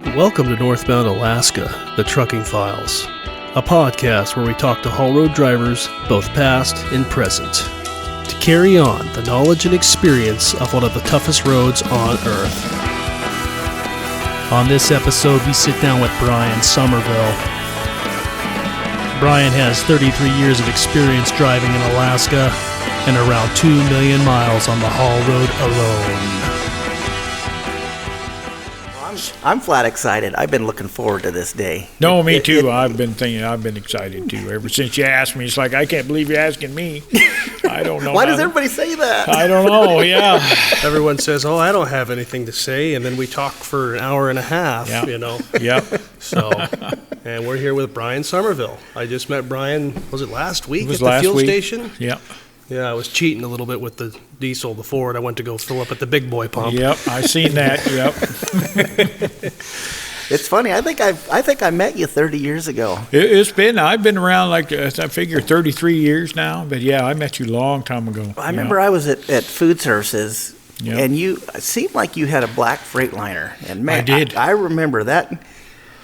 Welcome to Northbound, Alaska, the Trucking Files, a podcast where we talk to haul road drivers, both past and present, to carry on the knowledge and experience of one of the toughest roads on Earth. On this episode, we sit down with Brian Sommerville. Brian has 33 years of experience driving in Alaska and around 2 million miles on the haul road alone. I'm flat excited. I've been looking forward to this day. No, me too. I've been excited too. Ever since you asked me, it's like, I can't believe you're asking me. I don't know. Why does everybody say that? I don't know, yeah. Everyone says, oh, I don't have anything to say, and then we talk for an hour and a half, you know. Yep. So, and we're here with Brian Sommerville. I just met Brian, was it last week at the last fuel week. station? Yep. Yeah, I was cheating a little bit with the diesel, the Ford. I went to go fill up at the big boy pump. Yep, I seen that, yep. It's funny. I think I met you 30 years ago. I've been around like, I figure 33 years now, but yeah, I met you a long time ago. I remember I was at Food Services, Yep. and it seemed like you had a black Freightliner. And man, I did. I remember that.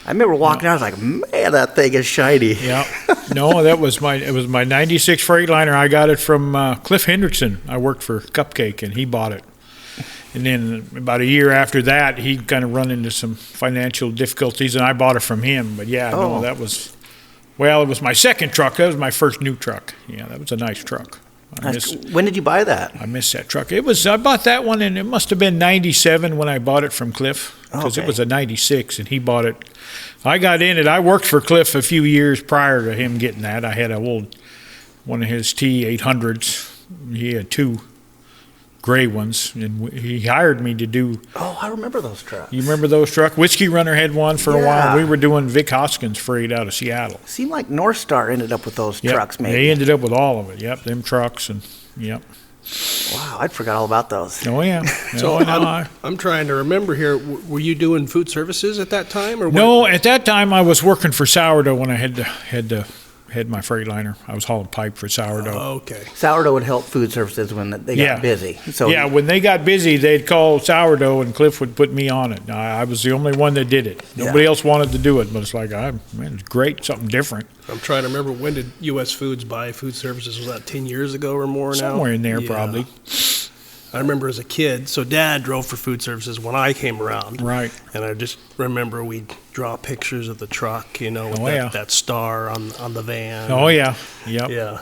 I remember walking out, I was like, man, that thing is shiny. Yeah. No, it was my 96 Freightliner. I got it from Cliff Hendrickson. I worked for Cupcake, and he bought it. And then about a year after that, he kind of run into some financial difficulties, and I bought it from him. But yeah, no, it was my second truck. That was my first new truck. Yeah, that was a nice truck. When did you buy that? I missed that truck. I bought that one, and it must have been 97 when I bought it from Cliff, because it was a 96, and he bought it. I got in it. I worked for Cliff a few years prior to him getting that. I had one of his T800s. He had two gray ones, and he hired me to do. Oh, I remember those trucks. You remember those trucks? Whiskey Runner had one for a while. We were doing Vic Hoskins freight out of Seattle. Seemed like North Star ended up with those trucks, maybe. They ended up with all of it. Yep, them trucks, and yep. Wow, I forgot all about those. Oh yeah. So I'm trying to remember here. Were you doing food services at that time, or no? At that time, I was working for Sourdough when I had my Freightliner. I was hauling pipe for Sourdough. Oh, okay. Sourdough would help Food Services when they got busy. So yeah, when they got busy, they'd call Sourdough, and Cliff would put me on it. I was the only one that did it. Nobody else wanted to do it, but it's like, it's great, something different. I'm trying to remember, when did U.S. Foods buy Food Services? Was that 10 years ago or more now? Somewhere in there, probably. I remember as a kid, so Dad drove for Food Services when I came around. Right. And I just remember we'd draw pictures of the truck, with that star on the van. Oh, yeah. Yep. Yeah.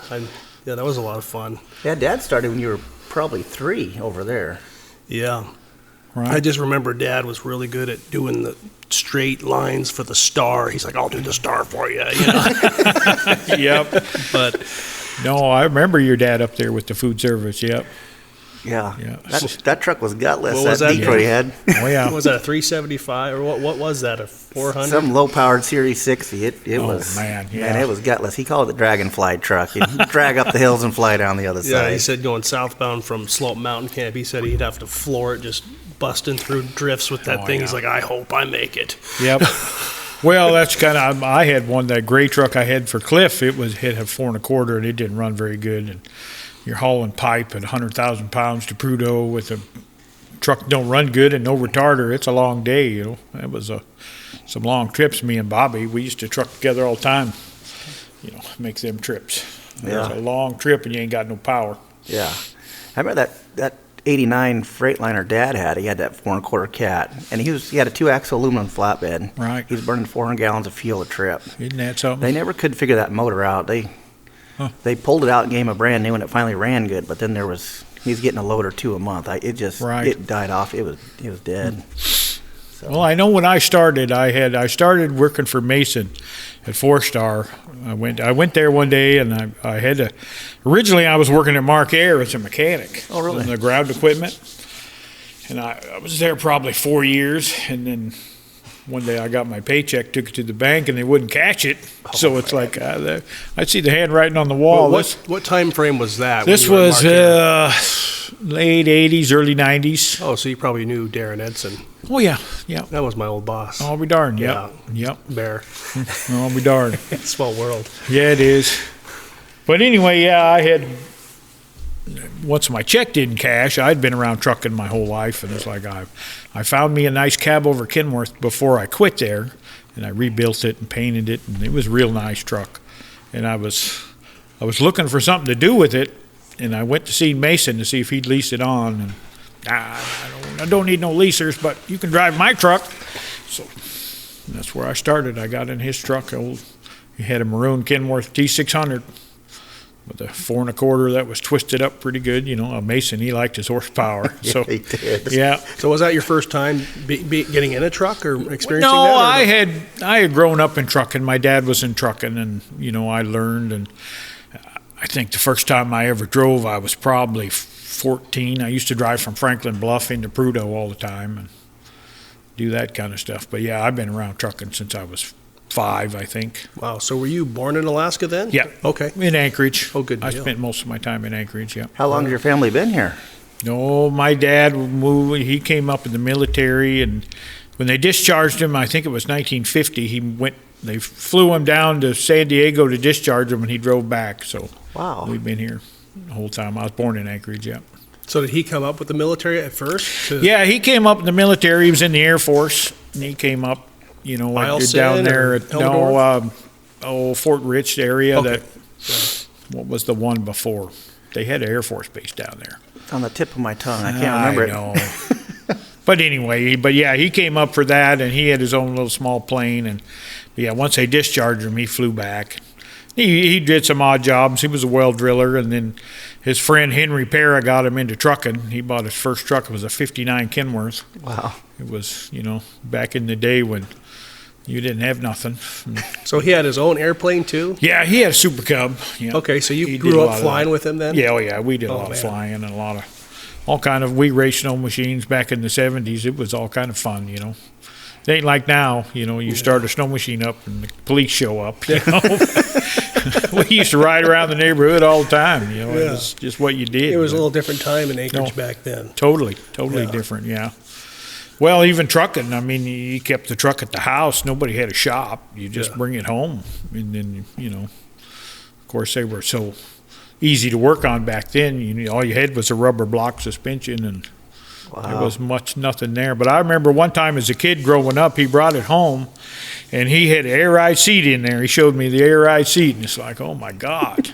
That was a lot of fun. Yeah, Dad started when you were probably 3 over there. Yeah. Right. I just remember Dad was really good at doing the straight lines for the star. He's like, I'll do the star for you, Yep. But no, I remember your dad up there with the food service. Yep. Yeah. That truck was gutless. What was that? Detroit had. Oh yeah. Was that a 375 or what was that? A 400? Some low-powered Series 60. It was. Man, yeah. Man, it was gutless. He called it the Dragonfly truck. He'd drag up the hills and fly down the other side. Yeah, he said going southbound from Slope Mountain Camp, he said he'd have to floor it, just busting through drifts with that thing. Yeah. He's like, I hope I make it. Yep. Well, that's kind of. I had one, that gray truck I had for Cliff. It had a 4 1/4, and it didn't run very good. And you're hauling pipe at 100,000 pounds to Prudhoe with a truck don't run good and no retarder. It's a long day, It was some long trips. Me and Bobby, we used to truck together all the time. Make them trips. Yeah. It's a long trip and you ain't got no power. Yeah, I remember that 89 Freightliner Dad had. He had that 4 1/4 cat, and he had a 2-axle aluminum flatbed. Right. He was burning 400 gallons of fuel a trip. Isn't that something? They never could figure that motor out. They pulled it out and gave him a brand new, and it finally ran good. But then he was getting a load or two a month. It died off. It was dead. So. Well, I know when I started, I started working for Mason at 4-Star. I went there one day, and I had to. Originally, I was working at Mark Air as a mechanic. Oh, really? In the ground equipment, and I was there probably 4 years, and then one day I got my paycheck, took it to the bank, and they wouldn't catch it. So it's like I'd see the handwriting on the wall. Well, what time frame was that? This was late 80s, early 90s. Oh, so you probably knew Darren Edson. Oh, yeah. That was my old boss. I'll be darned. Yeah. Yep. Bear. I'll be darned. Small world. Yeah, it is. But anyway, yeah, once my check didn't cash, I'd been around trucking my whole life, and it's like I found me a nice cab over Kenworth before I quit there, and I rebuilt it and painted it, and it was a real nice truck. And I was looking for something to do with it, and I went to see Mason to see if he'd lease it on. And I don't need no leasers, but you can drive my truck. So that's where I started. I got in his truck. He had a maroon Kenworth T600 with a 4 1/4 that was twisted up pretty good. A Mason, he liked his horsepower. Yeah, So he did. Yeah. So was that your first time getting in a truck or experiencing No, that? I had grown up in trucking. My dad was in trucking, and I learned. And I think the first time I ever drove, I was probably 14. I used to drive from Franklin Bluff into Prudhoe all the time and do that kind of stuff. But yeah, I've been around trucking since I was 5, I think. Wow. So were you born in Alaska then? Yeah. Okay. In Anchorage. Oh, good deal. I spent most of my time in Anchorage, yeah. How long has your family been here? No, my dad moved. He came up in the military, and when they discharged him, I think it was 1950, they flew him down to San Diego to discharge him, and he drove back. So Wow. we've been here the whole time. I was born in Anchorage, yeah. So did he come up with the military at first? Yeah, he came up in the military. He was in the Air Force, and he came up, Milestone down there or at Fort Rich area. Okay. What was the one before? They had an Air Force base down there. It's on the tip of my tongue. I can't remember it. I know. But anyway, he came up for that, and he had his own little small plane. And yeah, once they discharged him, he flew back. He did some odd jobs. He was a well driller, and then his friend Henry Pera got him into trucking. He bought his first truck. It was a '59 Kenworth. Wow. It was, back in the day when you didn't have nothing. So he had his own airplane too? Yeah, he had a Super Cub. Yeah. Okay, so you He grew did a up lot of flying that. with him then? Yeah, we did a lot of man. flying and we raced snow machines back in the 70s. It was all kind of fun, It ain't like now, you start a snow machine up and the police show up, We used to ride around the neighborhood all the time, It was just what you did. It was a little different time in Anchorage No. back then. Totally Yeah. different, yeah. Well, even trucking, you kept the truck at the house. Nobody had a shop. You just bring it home. And then, of course, they were so easy to work on back then. All you had was a rubber block suspension, and there was nothing there. But I remember one time as a kid growing up, he brought it home, and he had an air ride seat in there. He showed me the air ride seat, and it's like, oh, my God.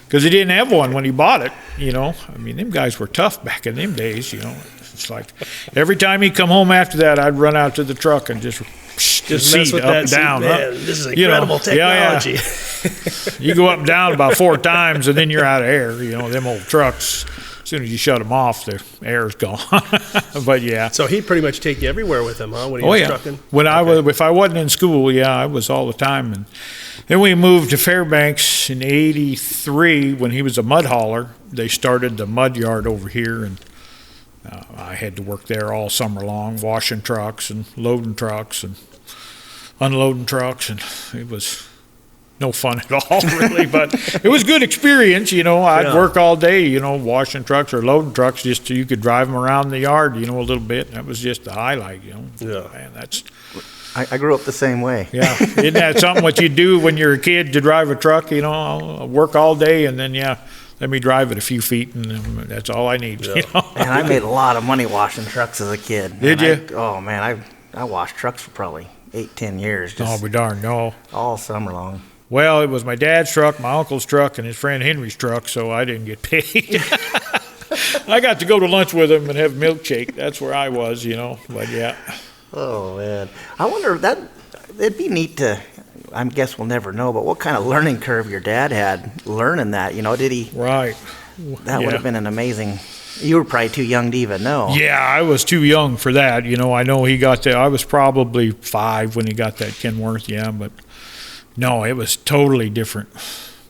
Because he didn't have one when he bought it, them guys were tough back in them days, It's like every time he'd come home after that, I'd run out to the truck and just Mess seat with up that and seat, down. man. This is incredible technology. You go up and down about 4 times, and then you're out of air. Them old trucks, as soon as you shut them off, the air's gone. But yeah. So he'd pretty much take you everywhere with him, huh? When he was trucking? If I wasn't in school, I was all the time. And then we moved to Fairbanks in '83 when he was a mud hauler. They started the mud yard over here, and I had to work there all summer long, washing trucks and loading trucks and unloading trucks, and it was no fun at all, really. But it was a good experience, I'd work all day, washing trucks or loading trucks just so you could drive them around the yard, a little bit. That was just the highlight, Yeah. Man, that's... I grew up the same way. Yeah, isn't that something what you do when you're a kid to drive a truck? I'll work all day and then let me drive it a few feet and that's all I need. And I made a lot of money washing trucks as a kid. Did you? I washed trucks for probably 8-10 years. Oh, be darned, no. All summer long. Well, it was my dad's truck, my uncle's truck, and his friend Henry's truck, so I didn't get paid. I got to go to lunch with him and have a milkshake. That's where I was, But yeah. Oh man, I wonder it'd be neat to. I guess we'll never know, but what kind of learning curve your dad had learning that? Did he? Right. That would have been an amazing. You were probably too young to even know. Yeah, I was too young for that. I know he got that. I was probably 5 when he got that Kenworth. Yeah, but no, it was totally different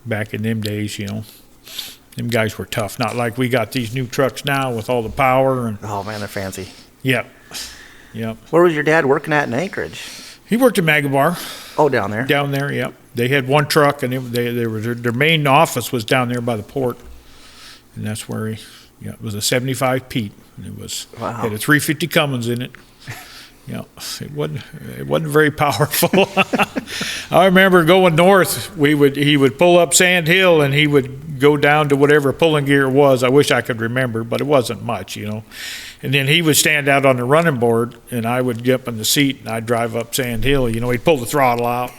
back in them days. Them guys were tough. Not like we got these new trucks now with all the power and. Oh man, they're fancy. Yeah. Yep. Where was your dad working at in Anchorage? He worked at Magabar. Oh, down there. Down there, yep. They had one truck, and their main office was down there by the port, and that's where it was a 75 Pete, and it had a 350 Cummins in it. It wasn't very powerful. I remember going north. He would pull up Sand Hill, and he would go down to whatever pulling gear it was. I wish I could remember, but it wasn't much, And then he would stand out on the running board, and I would get up in the seat, and I'd drive up Sand Hill. He'd pull the throttle out.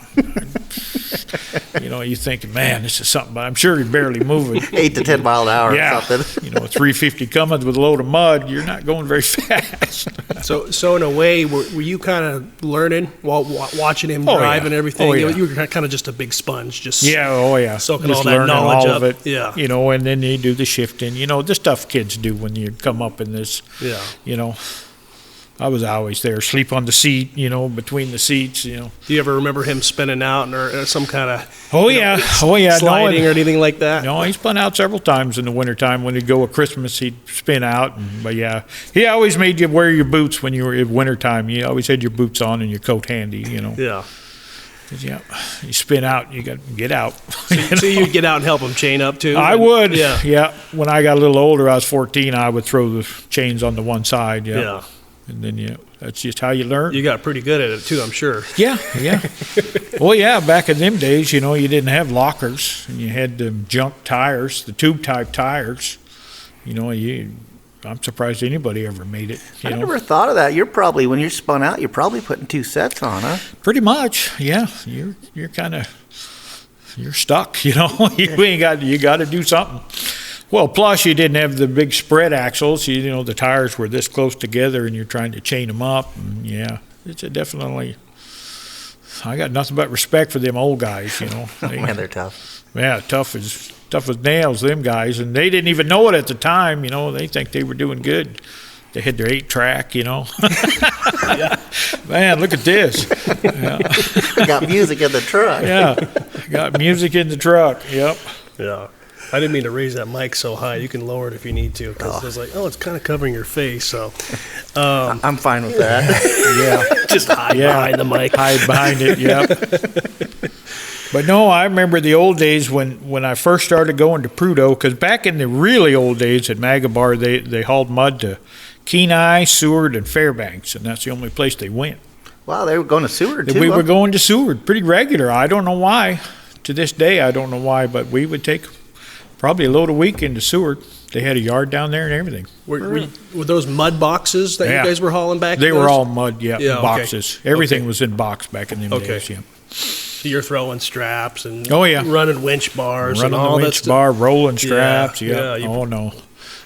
You thinking, man, this is something, but I'm sure he's barely moving. 8 to 10 mile an hour yeah. or something. 350 Cummins with a load of mud, you're not going very fast. So in a way, were you kind of learning while watching him drive and everything? Oh, yeah. You were kind of just a big sponge, just soaking just all that knowledge all of up. it, and then you do the shifting, the stuff kids do when you come up in this, I was always there, sleep on the seat, between the seats, Do you ever remember him spinning out or some kind of sliding or anything like that? No, he spun out several times in the wintertime. When he'd go at Christmas, he'd spin out. But he always made you wear your boots when you were in wintertime. You always had your boots on and your coat handy, Yeah. You spin out, you got to get out. So you'd get out and help him chain up too? I would. Yeah. When I got a little older, I was 14, I would throw the chains on the one side. Yeah. And then, that's just how you learn. You got pretty good at it, too, I'm sure. Yeah. Well, back in them days, you didn't have lockers, and you had the junk tires, the tube-type tires. I'm surprised anybody ever made it. I never thought of that. When you're spun out, you're probably putting 2 sets on, huh? Pretty much, yeah. You're kind of, you're stuck, you got to do something. Well, plus you didn't have the big spread axles. The tires were this close together, and you're trying to chain them up. And it's definitely. I got nothing but respect for them old guys. Man, they're tough. Yeah, tough as nails. Them guys, and they didn't even know it at the time. They think they were doing good. They had their 8-track. Yeah. Man, look at this. Got music in the truck. Yeah, got music in the truck. Yep. Yeah. I didn't mean to raise that mic so high. You can lower it if you need to. Because I was like, it's kind of covering your face. So I'm fine with that. Yeah. Just hide behind the mic. Hide behind it, yeah. But no, I remember the old days when I first started going to Prudhoe, because back in the really old days at Magabar, they hauled mud to Kenai, Seward, and Fairbanks, and that's the only place they went. Wow, they were going to Seward, too. We were going to Seward pretty regular. I don't know why. To this day, I don't know why, but we would take probably a load a week into Seward. They had a yard down there and everything. Were those mud boxes that you guys were hauling back? They were all mud, boxes. Okay. Everything was in box back in them days, yeah. So you're throwing straps and running winch bars running and all the that winch stuff. bar, rolling straps, Yeah. Oh, no.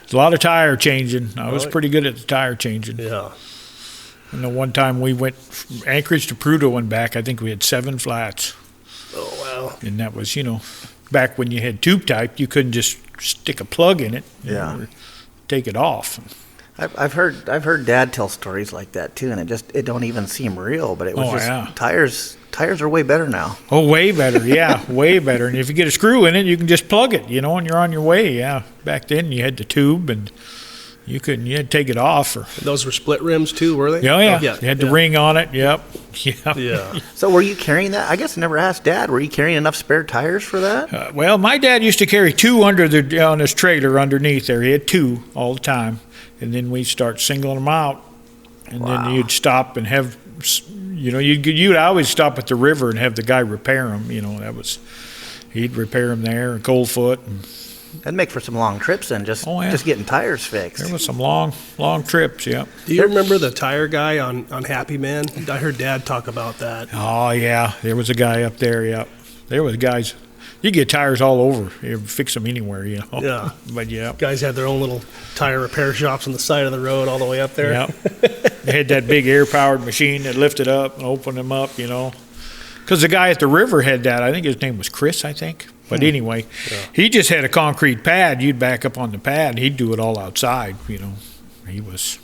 It's a lot of tire changing. I was pretty good at the tire changing. Yeah. And the one time we went from Anchorage to Prudhoe and back, I think we had 7 flats. Oh, wow. And that was, back when you had tube type, you couldn't just stick a plug in it, or take it off. I've heard Dad tell stories like that too, and it don't even seem real. But it was tires are way better now. Oh, way better, yeah, way better. And if you get a screw in it, you can just plug it, and you're on your way. Yeah, back then you had the tube, and you had to take it off. Those were split rims too, were they? Oh, yeah. You had the ring on it. Yep. Yeah. So were you carrying that? I guess I never asked Dad. Were you carrying enough spare tires for that? Well, my dad used to carry 2 on his trailer underneath there. He had 2 all the time, and then we'd start singling them out, and then you'd stop and have, you'd always stop at the river and have the guy repair them. He'd repair them there, and Coldfoot, and. That'd make for some long trips then, just getting tires fixed. There was some long trips, yeah. Do you remember the tire guy on Happy Man? I heard Dad talk about that. Oh, yeah. There was a guy up there, yeah. There was guys. You get tires all over. You fix them anywhere, Yeah. But, yeah. Guys had their own little tire repair shops on the side of the road all the way up there. Yeah. They had that big air-powered machine that lifted up and opened them up, Because the guy at the river had that. I think his name was Chris, But anyway, he just had a concrete pad. You'd back up on the pad, and he'd do it all outside, He was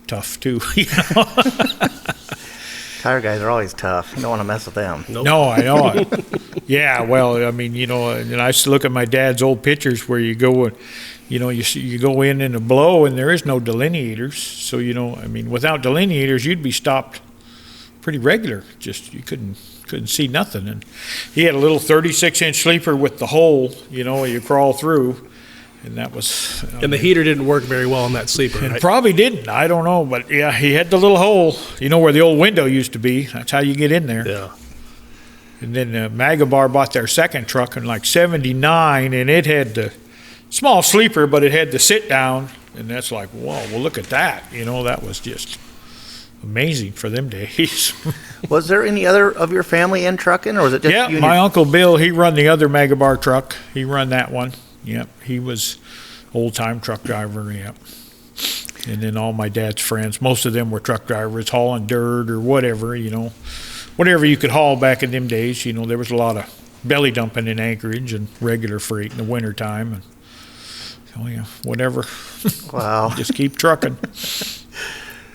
tough, too, Tire guys are always tough. You don't want to mess with them. Nope. No, I know it. Yeah, well, I mean, and I used to look at my dad's old pictures where you go and, you go in a blow, and there is no delineators. So, without delineators, you'd be stopped pretty regular. Just, you couldn't see nothing. And he had a little 36-inch sleeper with the hole, you crawl through, and that was. And the heater didn't work very well on that sleeper. And right? probably didn't. I don't know, but yeah, he had the little hole. Where the old window used to be. That's how you get in there. Yeah. And then Magabar bought their second truck in like 79, and it had the small sleeper, but it had the sit down, and that's like, whoa, well, look at that. That was just amazing for them days. Was there any other of your family in trucking, or was it just you? Yeah, my Uncle Bill, he run the other Magabar truck. He run that one. Yep, he was old-time truck driver, yep. And then all my dad's friends, most of them were truck drivers, hauling dirt or whatever, whatever you could haul back in them days. There was a lot of belly dumping in Anchorage and regular freight in the wintertime. And so, yeah, whatever. Wow. Just keep trucking.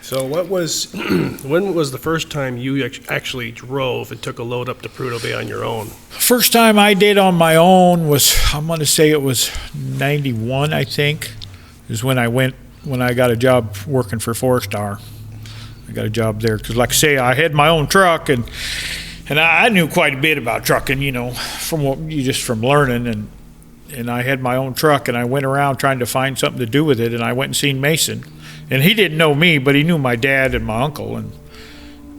So when was the first time you actually drove and took a load up to Prudhoe Bay on your own? First time I did on my own was, I'm going to say it was 91, I think, is when I got a job working for Forestar. I got a job there because, like I say, I had my own truck, and I knew quite a bit about trucking, from learning, and I had my own truck, and I went around trying to find something to do with it, and I went and seen Mason, and he didn't know me, but he knew my dad and my uncle, and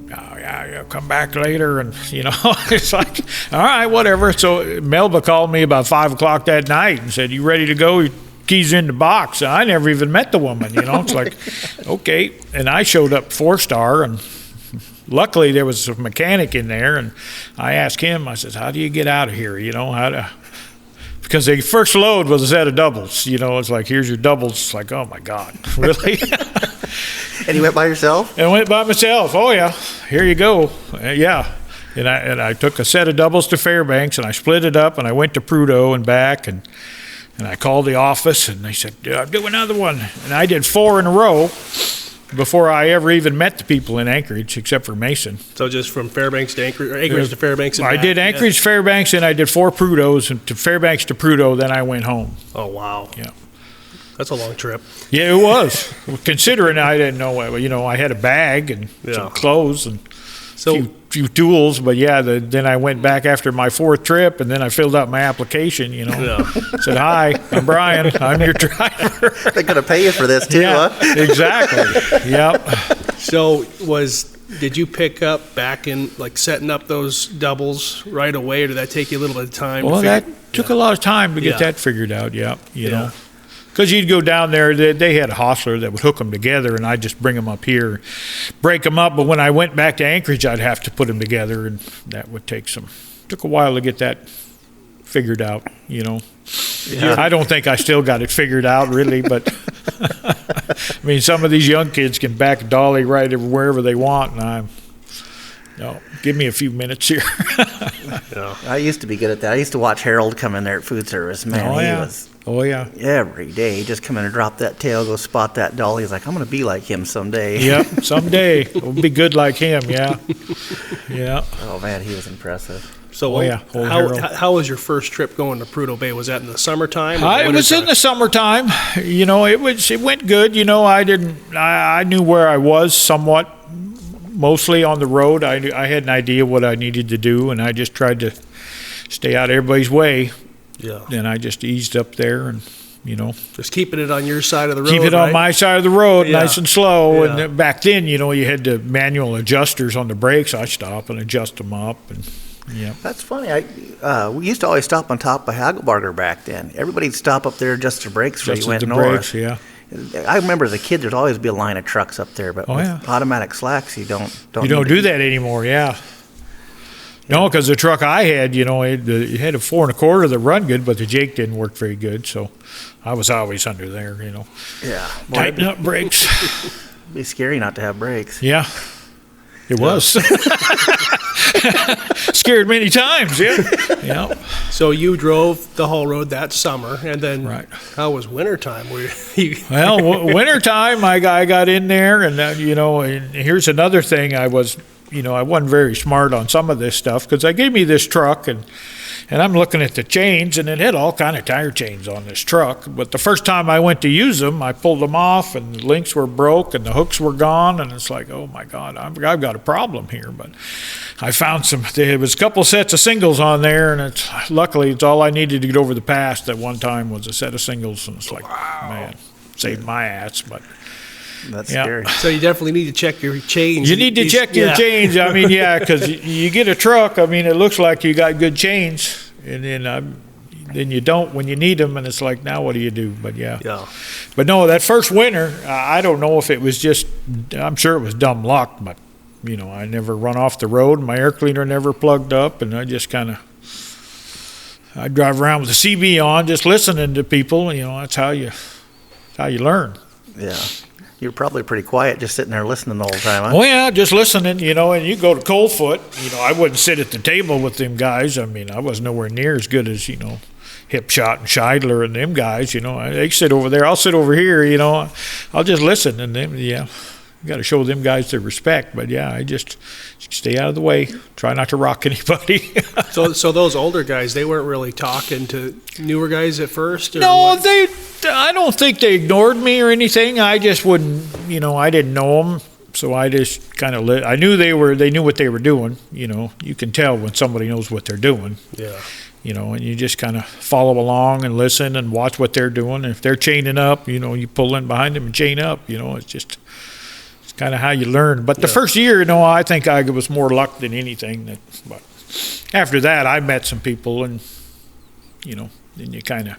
yeah, come back later, and it's like, all right, whatever. So Melba called me about 5 o'clock that night and said, "You ready to go? Keys in the box." And I never even met the woman, It's like, okay. And I showed up 4-star, and luckily there was a mechanic in there, and I asked him, I said, "How do you get out of here? Because the first load was a set of doubles, it's like, here's your doubles. It's like, oh my God, really? And you went by yourself? And I went by myself. Oh yeah, here you go. Yeah. And I took a set of doubles to Fairbanks, and I split it up, and I went to Prudhoe and back, and I called the office, and they said, do another one. And I did 4 in a row before I ever even met the people in Anchorage, except for Mason. So just from Fairbanks to Anchorage, or Anchorage to Fairbanks? And I back? did Anchorage, Fairbanks, and I did 4 Prudhoes, and to Fairbanks to Prudhoe, then I went home. Oh, wow. Yeah. That's a long trip. Yeah, it was. Considering I didn't know, I had a bag and some clothes and few tools, but then I went back after my 4th trip, and then I filled out my application, Said, "Hi, I'm Brian. I'm your driver." They're going to pay you for this too, huh? Exactly. Yep. So did you pick up back in, like, setting up those doubles right away, or did that take you a little bit of time? Well, that took a lot of time to get that figured out, you know. Because you'd go down there, they had a hostler that would hook them together, and I'd just bring them up here, break them up. But when I went back to Anchorage, I'd have to put them together, and that would took a while to get that figured out, Yeah. I don't think I still got it figured out, really, but I mean, some of these young kids can back a dolly right wherever they want, and give me a few minutes here. I used to be good at that. I used to watch Harold come in there at food service. Man, he was. Oh, yeah. Every day. He'd just come in and drop that tail, go spot that dolly. He's like, I'm going to be like him someday. Yep, someday. We'll be good like him, yeah. Yeah. Oh, man, he was impressive. So how was your first trip going to Prudhoe Bay? Was that in the summertime? It was in the summertime. It went good. I knew where I was somewhat, mostly on the road. I had an idea what I needed to do, and I just tried to stay out of everybody's way. Yeah. And I just eased up there and, just keeping it on your side of the road. Keep it on my side of the road, Yeah. nice and slow. Yeah. And back then, you had the manual adjusters on the brakes. I stop and adjust them up. And yeah. That's funny. We used to always stop on top of Hagelbarger back then. Everybody'd stop up there, adjust their brakes when you went north. Brakes, yeah. I remember as a kid, there'd always be a line of trucks up there, but with automatic slacks, you don't do that anymore, yeah. No, because the truck I had, it had a 4 1/4 that run good, but the Jake didn't work very good, so I was always under there, Yeah. Tighten up brakes. It'd be scary not to have brakes. Yeah, it was. Scared many times, yeah. So you drove the haul road that summer, and then how was wintertime? Well, wintertime, I got in there, and and here's another thing I wasn't very smart on some of this stuff, because they gave me this truck, and I'm looking at the chains, and it had all kind of tire chains on this truck. But the first time I went to use them, I pulled them off, and the links were broke, and the hooks were gone, and it's like, oh my God, I've got a problem here. But I found there was a couple sets of singles on there, and luckily it's all I needed to get over the pass that one time was a set of singles, and it's like, man, saved my ass. But That's scary. So you definitely need to check your chains. You need to check your chains. I mean, because you get a truck. I mean, it looks like you got good chains, and then you don't when you need them, and it's like, now what do you do? But but no, that first winter, I don't know if it was just. I'm sure it was dumb luck, but I never run off the road. My air cleaner never plugged up, and I just kind of. I drive around with the CB on, just listening to people. That's how you learn. Yeah. You're probably pretty quiet, just sitting there listening the whole time, huh? Oh, yeah, just listening, and you go to Coldfoot. I wouldn't sit at the table with them guys. I mean, I was nowhere near as good as, Hipshot and Scheidler and them guys, They sit over there. I'll sit over here, I'll just listen. And them, you got to show them guys their respect. But, I just stay out of the way. Try not to rock anybody. So those older guys, they weren't really talking to newer guys at first? Or no, what? I don't think they ignored me or anything. I just wouldn't, I didn't know them. So I just kind of I knew they knew what they were doing. You can tell when somebody knows what they're doing. Yeah. And you just kind of follow along and listen and watch what they're doing. And if they're chaining up, you pull in behind them and chain up. It's kind of how you learn. But the first year, I think I was more luck than anything. But after that, I met some people, and then you kind of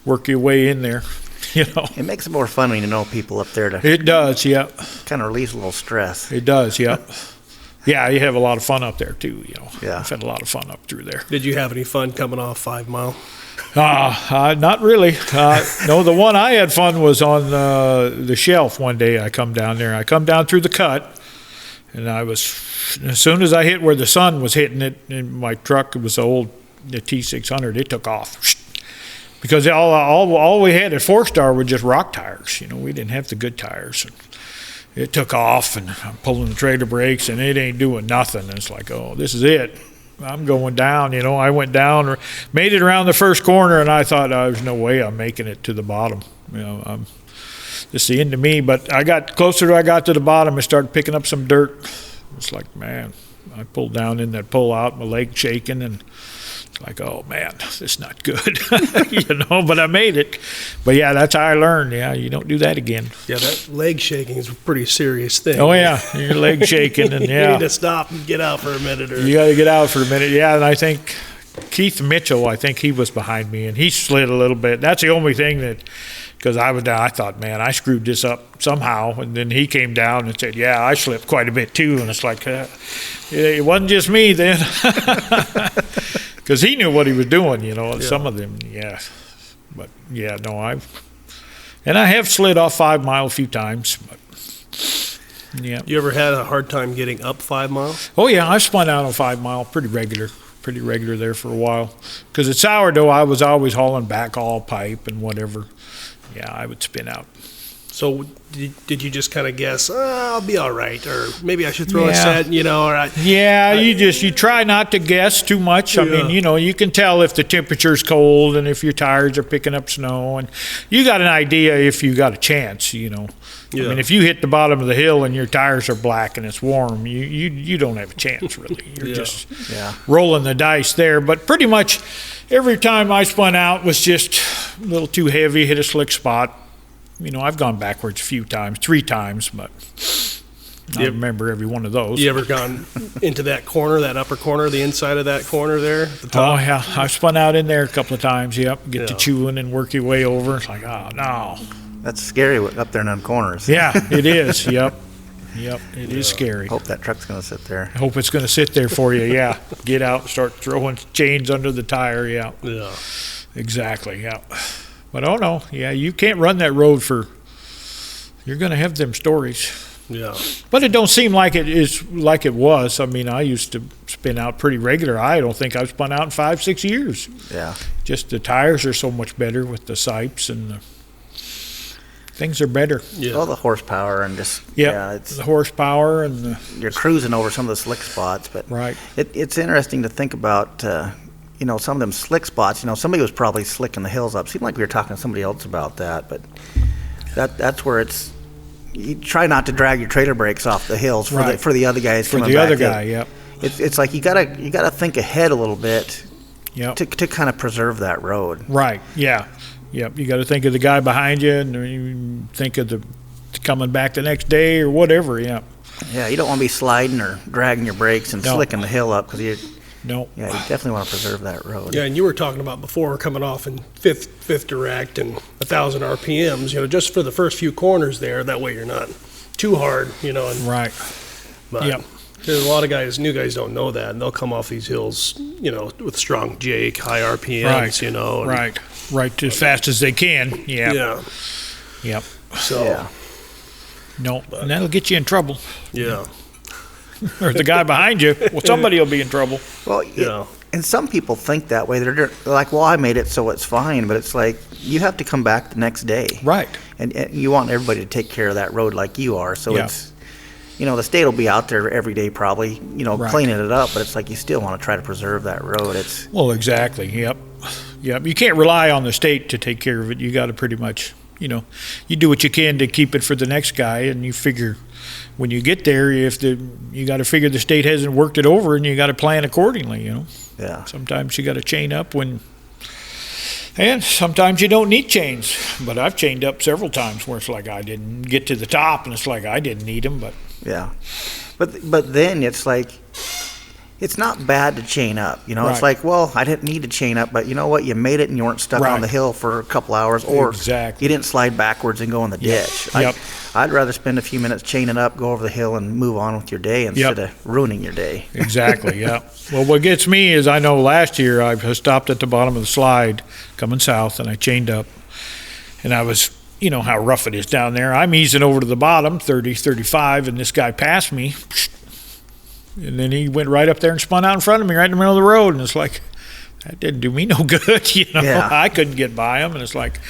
work your way in there. It makes it more fun when you know people up there. It does, yeah. Kind of release a little stress. It does, yeah. Yeah, you have a lot of fun up there too. Yeah. I've had a lot of fun up through there. Did you have any fun coming off 5 Mile? Not really. No, the one I had fun was on the shelf one day. I come down there. I come down through the cut, and as soon as I hit where the sun was hitting it, in my truck, it was the T600, it took off. Because all we had at 4-star were just rock tires. We didn't have the good tires. And it took off, and I'm pulling the trailer brakes, and it ain't doing nothing. And it's like, oh, this is it. I'm going down. I went down, made it around the first corner, and I thought, there's no way I'm making it to the bottom. It's the end of me. But I got closer to the bottom and started picking up some dirt. It's like, man, I pulled down in that pull out, my leg shaking, and it's like, oh, man, this is not good. But I made it. But, that's how I learned. Yeah, you don't do that again. Yeah, that leg shaking is a pretty serious thing. Oh, yeah, your leg shaking. And, you need to stop and get out for a minute. You got to get out for a minute. Yeah, and I think Keith Mitchell, he was behind me, and he slid a little bit. That's the only thing because I was down, I thought, man, I screwed this up somehow. And then he came down and said, yeah, I slipped quite a bit too. And it's like, it wasn't just me then. Because he knew what he was doing, some of them, yeah. But, yeah, no, I have slid off 5 Mile a few times. But, yeah. You ever had a hard time getting up 5 Mile? Oh, yeah, I spun out on 5 Mile pretty regular there for a while. Because at sourdough, I was always hauling back all pipe and whatever. Yeah, I would spin out. So did you just kind of guess, I'll be all right, or maybe I should throw a set, you try not to guess too much. I mean, you can tell if the temperature's cold and if your tires are picking up snow, and you got an idea if you got a chance, I mean, if you hit the bottom of the hill and your tires are black and it's warm, you don't have a chance, really. You're just rolling the dice there. But pretty much every time I spun out was just a little too heavy, hit a slick spot. I've gone backwards a few times, 3 times, but I remember every one of those. You ever gone into that corner, that upper corner, the inside of that corner there at the top? Oh, yeah. I've spun out in there a couple of times, Get to chewing and work your way over. It's like, oh, no. That's scary up there in them corners. Yeah, it is. Yep, it is scary. Hope that truck's going to sit there. I hope it's going to sit there for you, yeah. Get out and start throwing chains under the tire, yeah. Exactly, yeah. But, oh, no, you can't run that road you're going to have them stories. Yeah. But it don't seem like it is like it was. I mean, I used to spin out pretty regular. I don't think I've spun out in 5-6 years. Yeah. Just the tires are so much better with the sipes, and things are better. Yeah. All the horsepower and just, it's the horsepower and you're cruising over some of the slick spots. But right. It's interesting to think about, some of them slick spots. Somebody was probably slicking the hills up. Seemed like we were talking to somebody else about that, but that's where you try not to drag your trailer brakes off the hills for the other guys coming back. For the other guy, yep. It's like you gotta think ahead a little bit, to kind of preserve that road. Right. Yeah. Yep. You got to think of the guy behind you, and you think of the coming back the next day or whatever. Yeah. Yeah, you don't want to be sliding or dragging your brakes and slicking the hill up because you definitely want to preserve that road. Yeah, and you were talking about before coming off in fifth direct and 1,000 RPMs, just for the first few corners there. That way you're not too hard, And, right. But there's a lot of new guys don't know that, and they'll come off these hills, with strong Jake, high RPMs, Right. Right, as fast as they can. Yeah. Yeah. Yep. So. Yeah. No, and that'll get you in trouble. Yeah. Or the guy behind you. Well, somebody will be in trouble. Well, and some people think that way. They're like, well, I made it, so it's fine. But it's like, you have to come back the next day. Right. And you want everybody to take care of that road like you are. So it's, the state will be out there every day probably, cleaning it up. But it's like you still want to try to preserve that road. Well, exactly. Yep. You can't rely on the state to take care of it. You got to pretty much, you do what you can to keep it for the next guy. And you figure when you get there, you got to figure the state hasn't worked it over, and you got to plan accordingly, Yeah. Sometimes you got to chain up and sometimes you don't need chains. But I've chained up several times where it's like I didn't get to the top, and it's like I didn't need them. But yeah, but then it's like, it's not bad to chain up. Right. It's like, well, I didn't need to chain up, but you know what? You made it and you weren't stuck on the hill for a couple hours, or exactly. You didn't slide backwards and go in the ditch. I'd rather spend a few minutes chaining up, go over the hill, and move on with your day instead of ruining your day. Exactly, yeah. Well, what gets me is I know last year I stopped at the bottom of the slide coming south, and I chained up, and I was, how rough it is down there. I'm easing over to the bottom, 30, 35, and this guy passed me. And then he went right up there and spun out in front of me right in the middle of the road. And it's like, that didn't do me no good, Yeah. I couldn't get by him. And it's like,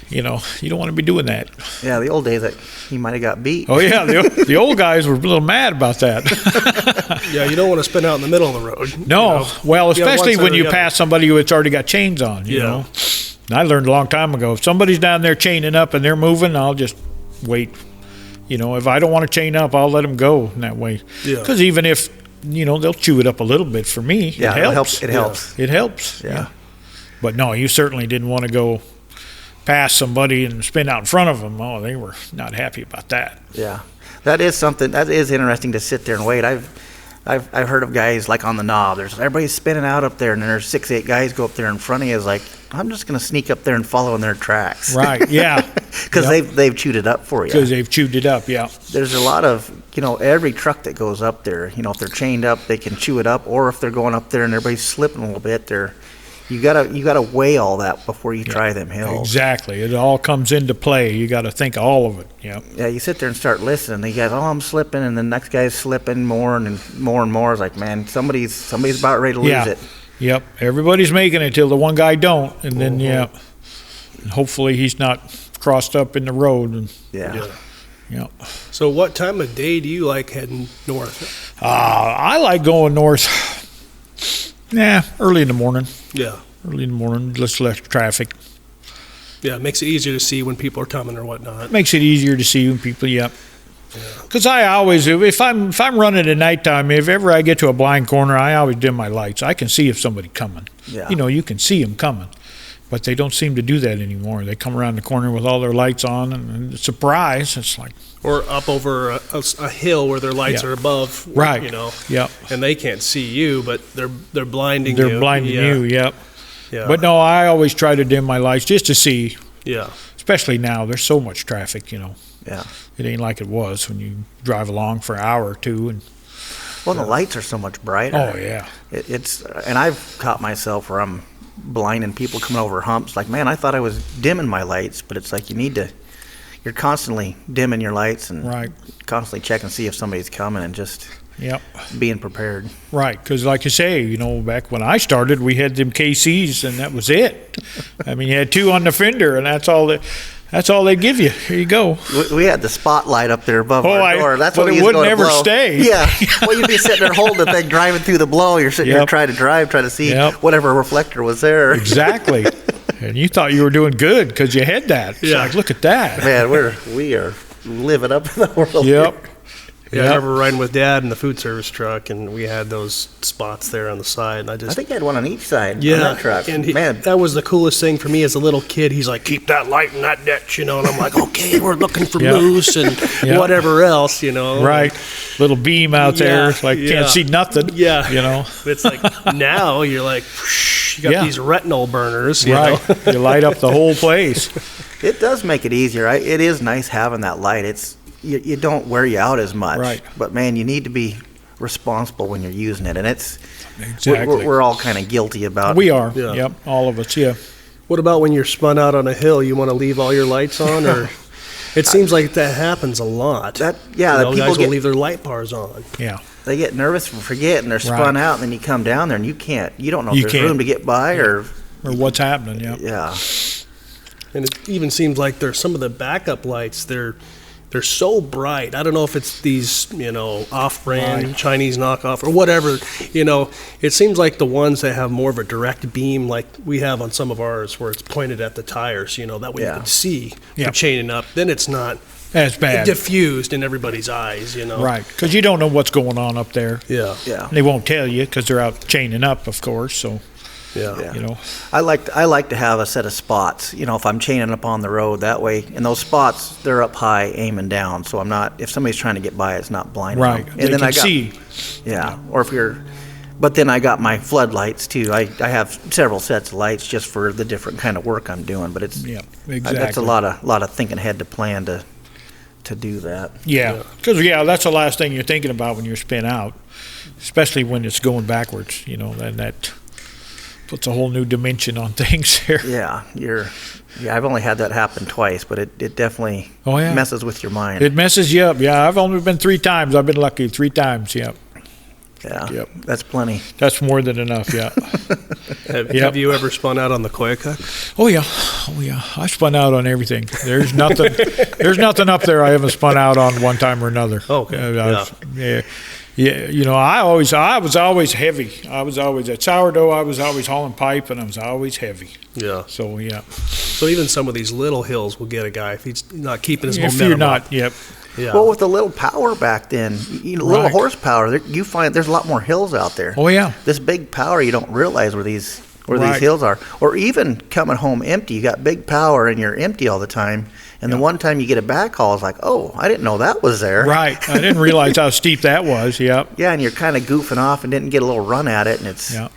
you don't want to be doing that. Yeah, the old days that he might have got beat. Oh, yeah. The old guys were a little mad about that. Yeah, you don't want to spin out in the middle of the road. No. Well, especially when you pass somebody who's already got chains on, you know. And I learned a long time ago, if somebody's down there chaining up and they're moving, I'll just wait. If I don't want to chain up, I'll let them go in that way. Yeah. Because even if, they'll chew it up a little bit for me. Yeah, it helps. It helps. It helps. Yeah. But no, you certainly didn't want to go past somebody and spin out in front of them. Oh, they were not happy about that. Yeah. That is something, that is interesting to sit there and wait. I've heard of guys like on the knob. Everybody's spinning out up there, and then there's 6-8 guys go up there in front of you. It's like, I'm just going to sneak up there and follow in their tracks. Right, yeah. Because they've chewed it up for you. Because they've chewed it up, yeah. There's a lot of, every truck that goes up there, if they're chained up, they can chew it up, or if they're going up there and everybody's slipping a little bit, you gotta weigh all that before you try them hills. Exactly. It all comes into play. You got to think of all of it. Yeah. Yeah, you sit there and start listening. You guys, I'm slipping, and the next guy's slipping more and more and more. It's like, man, somebody's about ready to lose it. Yep. Everybody's making it till the one guy don't, and then and hopefully he's not crossed up in the road. And, yeah. So what time of day do you like heading north? I like going north. Early in the morning. Yeah. Early in the morning, less traffic. Yeah, it makes it easier to see when people are coming or whatnot. Makes it easier to see when people, Because I always, if I'm running at nighttime, if ever I get to a blind corner, I always dim my lights. I can see if somebody's coming. Yeah. You can see them coming. But they don't seem to do that anymore. They come around the corner with all their lights on, and surprise, it's like... Or up over a hill where their lights are above. Right. Yep. And they can't see you, but they're blinding you. They're blinding you, yep. Yeah. But no, I always try to dim my lights just to see. Yeah. Especially now, there's so much traffic, Yeah. It ain't like it was when you drive along for an hour or two. And Well, the lights are so much brighter. Oh, yeah. And I've caught myself where I'm blinding people coming over humps. Like, man, I thought I was dimming my lights, but it's like you're constantly dimming your lights and constantly checking to see if somebody's coming and just being prepared. Right, because like you say, back when I started, we had them KCs, and that was it. I mean, you had 2 on the fender, and that's all they give you. Here you go. We had the spotlight up there above our door. That's what we used to go to blow. But it would never stay. Yeah. Well, you'd be sitting there holding the thing, driving through the blow. You're sitting there trying to see whatever reflector was there. Exactly. And you thought you were doing good because you had that. It's like, look at that. Man, we are living up in the world. Yep. Yeah, I remember riding with Dad in the food service truck, and we had those spots there on the side. And I think I had one on each side on yeah, that truck. and Man, that was the coolest thing for me as a little kid. He's like, keep that light in that ditch, and I'm like, okay, we're looking for moose and whatever else, Right. Little beam out there, like can't see nothing. Yeah. It's like now you're like, you got these retinol burners, you know? You light up the whole place. It does make it easier. It is nice having that light. You don't wear you out as much. Right. But man, you need to be responsible when you're using it, and Exactly. we're all kind of guilty about. We are. Yeah. Yep. All of us. Yeah. What about when you're spun out on a hill? You want to leave all your lights on, or it seems like that happens a lot. The people people will leave their light bars on. Yeah. they get nervous and forget, and they're spun out, and then you come down there and you don't know if there's room to get by or what's happening. Yeah. Yeah. And it even seems like there's some of the backup lights, they're so bright. I don't know if it's these, off-brand Chinese knockoff or whatever. It seems like the ones that have more of a direct beam, like we have on some of ours, where it's pointed at the tires. That way you can see for chaining up. Then it's not as bad diffused in everybody's eyes. Right, because you don't know what's going on up there. Yeah. Yeah. They won't tell you because they're out chaining up, of course. So. Yeah. I like to have a set of spots, if I'm chaining up on the road that way. And those spots, they're up high aiming down, so I'm not, if somebody's trying to get by, it's not blinding Right. them. They can see. Yeah. Or but then I got my floodlights too. I have several sets of lights just for the different kind of work I'm doing, but it's exactly. That's a lot of thinking ahead to plan to do that. Yeah, because that's the last thing you're thinking about when you're spin out, especially when it's going backwards. And that puts a whole new dimension on things here. Yeah, I've only had that happen twice, but it definitely messes with your mind. It messes you up. Yeah, I've only been 3 times. I've been lucky 3 times. Yep. Yeah. Yep. That's plenty. That's more than enough. Yeah. Have you ever spun out on the Koyukuk? Oh yeah. I spun out on everything. There's nothing. There's nothing up there I haven't spun out on one time or another. Okay. Yeah, I was always heavy. I was always at sourdough. I was always hauling pipe, and I was always heavy. Yeah. So So even some of these little hills will get a guy if he's not keeping his momentum. If you're not, up. yep. Yeah. Well, with the little power back then, little horsepower, you find there's a lot more hills out there. Oh yeah. This big power, you don't realize where these Right. hills are, or even coming home empty. You got big power and you're empty all the time. And the one time you get a backhaul, it's like, oh, I didn't know that was there. Right. I didn't realize how steep that was. Yep. Yeah, and you're kind of goofing off and didn't get a little run at it, and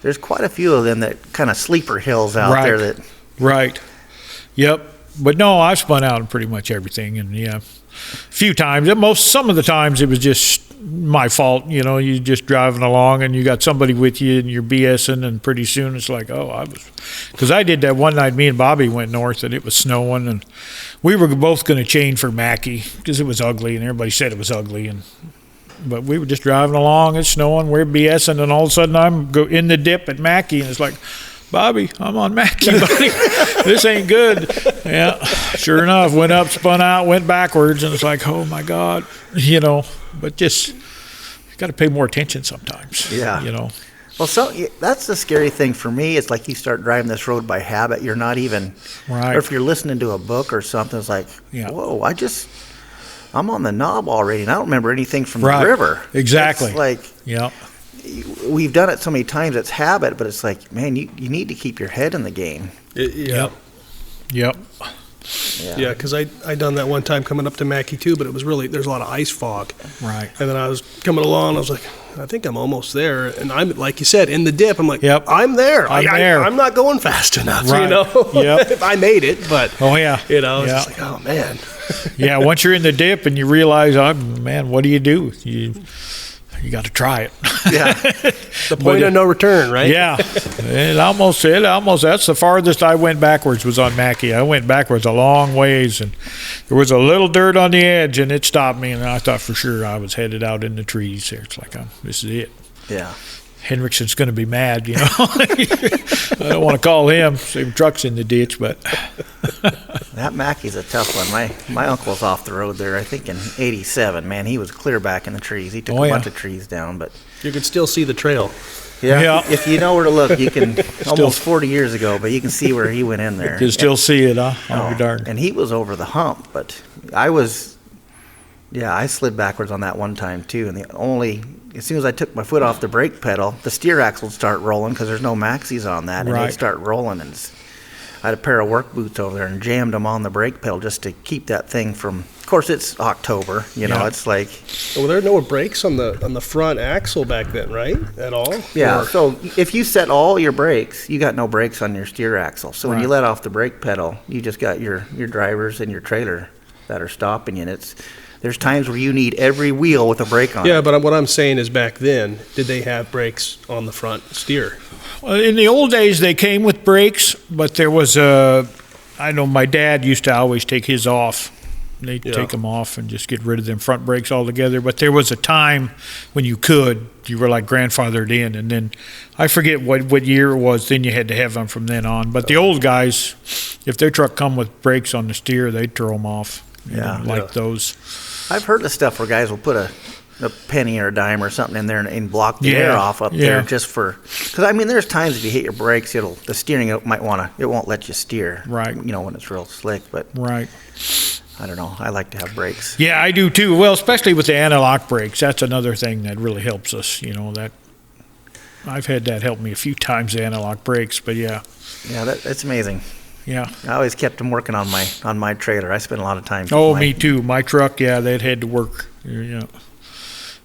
there's quite a few of them that kind of sleeper hills out there that. Right. Yep. But no, I've spun out on pretty much everything, and a few times. Some of the times it was just my fault. You're just driving along and you got somebody with you and you're BSing, and pretty soon it's like, because I did that one night. Me and Bobby went north and it was snowing, and we were both going to chain for Mackey because it was ugly and everybody said it was ugly, but we were just driving along, it's snowing, we're BSing, and all of a sudden I'm in the dip at Mackey, and it's like, Bobby, I'm on Mackey, buddy. This ain't good. Yeah, sure enough, went up, spun out, went backwards, and it's like, oh my God, But just you got to pay more attention sometimes. Yeah. Well, that's the scary thing for me. It's like you start driving this road by habit. You're not even, right. Or if you're listening to a book or something, it's like, whoa, I'm on the knob already, and I don't remember anything from the river. Exactly. It's like, we've done it so many times, it's habit, but it's like, man, you need to keep your head in the game. Yep. Yeah, because I done that one time coming up to Mackey too, but it was really, there's a lot of ice fog. Right. And then I was coming along, I was like, I think I'm almost there. And I'm, like you said, in the dip, I'm like, I'm there. I'm not going fast enough, Yep. I made it, but, it's just like, oh, man. Yeah, once you're in the dip and you realize, man, what do? You got to try it. Yeah. The point of no return, right? Yeah. It almost, that's the farthest I went backwards was on Mackey. I went backwards a long ways, and there was a little dirt on the edge, and it stopped me, and I thought for sure I was headed out in the trees there. It's like, this is it. Yeah. Henriksen's going to be mad, I don't want to call him. Same truck's in the ditch, but. That Mackey's a tough one. My uncle's off the road there, I think in 87. Man, he was clear back in the trees. He took a bunch of trees down, but. You can still see the trail. Yeah. If you know where to look, you can, almost 40 years ago, but you can see where he went in there. You can still see it, huh? Oh, darn. And he was over the hump, but I was Yeah, I slid backwards on that one time too, and as soon as I took my foot off the brake pedal, the steer axle would start rolling because there's no maxis on that, and Right. they'd start rolling. And I had a pair of work boots over there and jammed them on the brake pedal just to keep that thing from. Of course, it's October, Yeah. It's like. Well, there were no brakes on the front axle back then, right? At all? Yeah, Or- so if you set all your brakes, you got no brakes on your steer axle. So when you Right. let off the brake pedal, you just got your drivers and your trailer that are stopping you. And there's times where you need every wheel with a brake on Yeah, it. but what I'm saying is back then, did they have brakes on the front steer? Well, in the old days, they came with brakes, but there was I know my dad used to always take his off. They'd Yeah. take them off and just get rid of them front brakes altogether. But there was a time when you were like grandfathered in, and then I forget what year it was. Then you had to have them from then on. But the old guys, if their truck come with brakes on the steer, they'd throw them off. Yeah. Like those. I've heard the stuff where guys will put a penny or a dime or something in there and block the air off up there just for. Because I mean, there's times if you hit your brakes, the steering it won't let you steer. Right. When it's real slick, but Right. I don't know. I like to have brakes. Yeah, I do too. Well, especially with the anti-lock brakes. That's another thing that really helps us. That I've had that help me a few times, the anti-lock brakes. But yeah, That's amazing. yeah. I always kept them working on my trailer. I spent a lot of time. Oh, me too. My truck, yeah, they'd had to work. Yeah.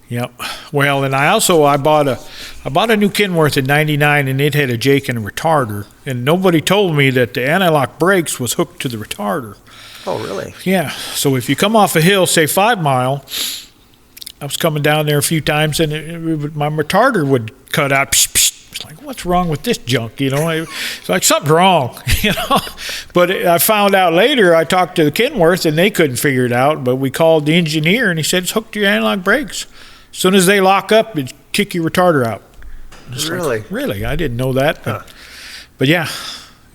Yep. Well, and I bought a new Kenworth in '99, and it had a Jake and a retarder, and nobody told me that the anti-lock brakes was hooked to the retarder. Oh, really? Yeah. So if you come off a hill, say 5 Mile, I was coming down there a few times, and my retarder would cut out. Psh, psh. It's like, what's wrong with this junk? It's like something's wrong. But I found out later. I talked to the Kenworth, and they couldn't figure it out. But we called the engineer, and he said it's hooked to your anti-lock brakes. As soon as they lock up, it kick your retarder out. Really? Really? I didn't know that. But yeah,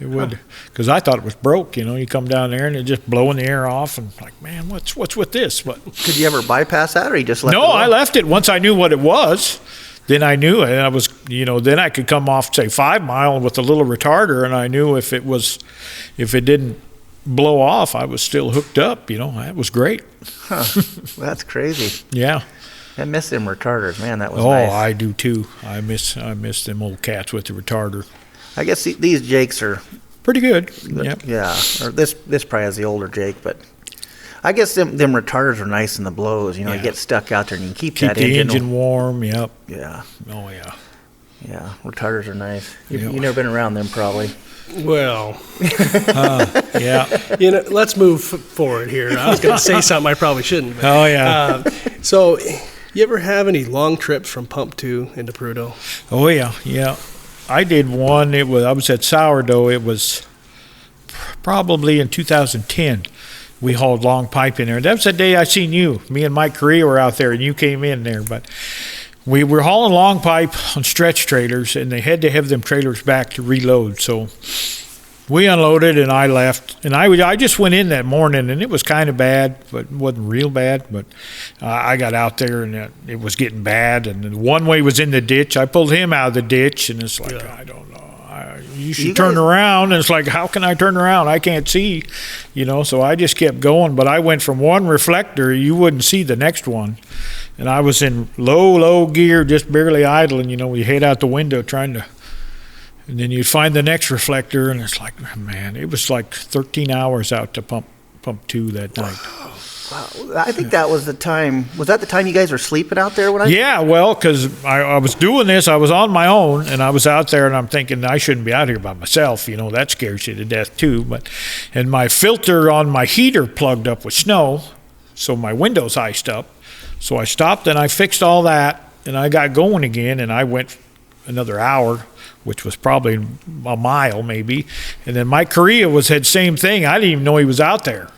it would. Because I thought it was broke. You come down there and it's just blowing the air off, and like, man, what's with this? But Could you ever bypass that, or you just left no, it alone? I left it once I knew what it was. Then I knew it, and I was, then I could come off, say 5 Mile with a little retarder, and I knew if it didn't blow off, I was still hooked up. That was great. Huh. That's crazy. Yeah. I miss them retarders, man. That was Oh, nice. I do too. I miss them old cats with the retarder. I guess these Jakes are. Pretty good. Yep. Yeah. Or this probably has the older Jake, but I guess them retarders are nice in the blows. You Yeah. get stuck out there and you can keep Keep that the engine warm. Yep. Yeah. Oh yeah. Yeah. Retarders are nice. Yep. You've never been around them, probably. Well, Yeah. let's move forward here. I was going to say something I probably shouldn't. But, Oh yeah. so, you ever have any long trips from Pump 2 into Prudhoe? Oh yeah. Yeah. I did one. I was at Sourdough. It was probably in 2010. We hauled long pipe in there. That was the day I seen you. Me and Mike Correa were out there, and you came in there. But we were hauling long pipe on stretch trailers, and they had to have them trailers back to reload. So we unloaded, and I left. And I just went in that morning, and it was kind of bad, but it wasn't real bad. But I got out there, and it was getting bad. And the one way was in the ditch. I pulled him out of the ditch, and it's like, I don't know. You should turn around. And it's like, how can I turn around? I can't see, so I just kept going. But I went from one reflector, you wouldn't see the next one. And I was in low gear, just barely idling, you head out the window trying to, and then you'd find the next reflector, and it's like, man, it was like 13 hours out to pump 2 that night. Wow. I think that was the time. Was that the time you guys were sleeping out there when I? Yeah, well, because I was doing this, I was on my own, and I was out there, and I'm thinking I shouldn't be out here by myself. That scares you to death too. And my filter on my heater plugged up with snow, so my window's iced up. So I stopped and I fixed all that, and I got going again, and I went another hour, which was probably a mile maybe. And then Mike Correa had same thing. I didn't even know he was out there.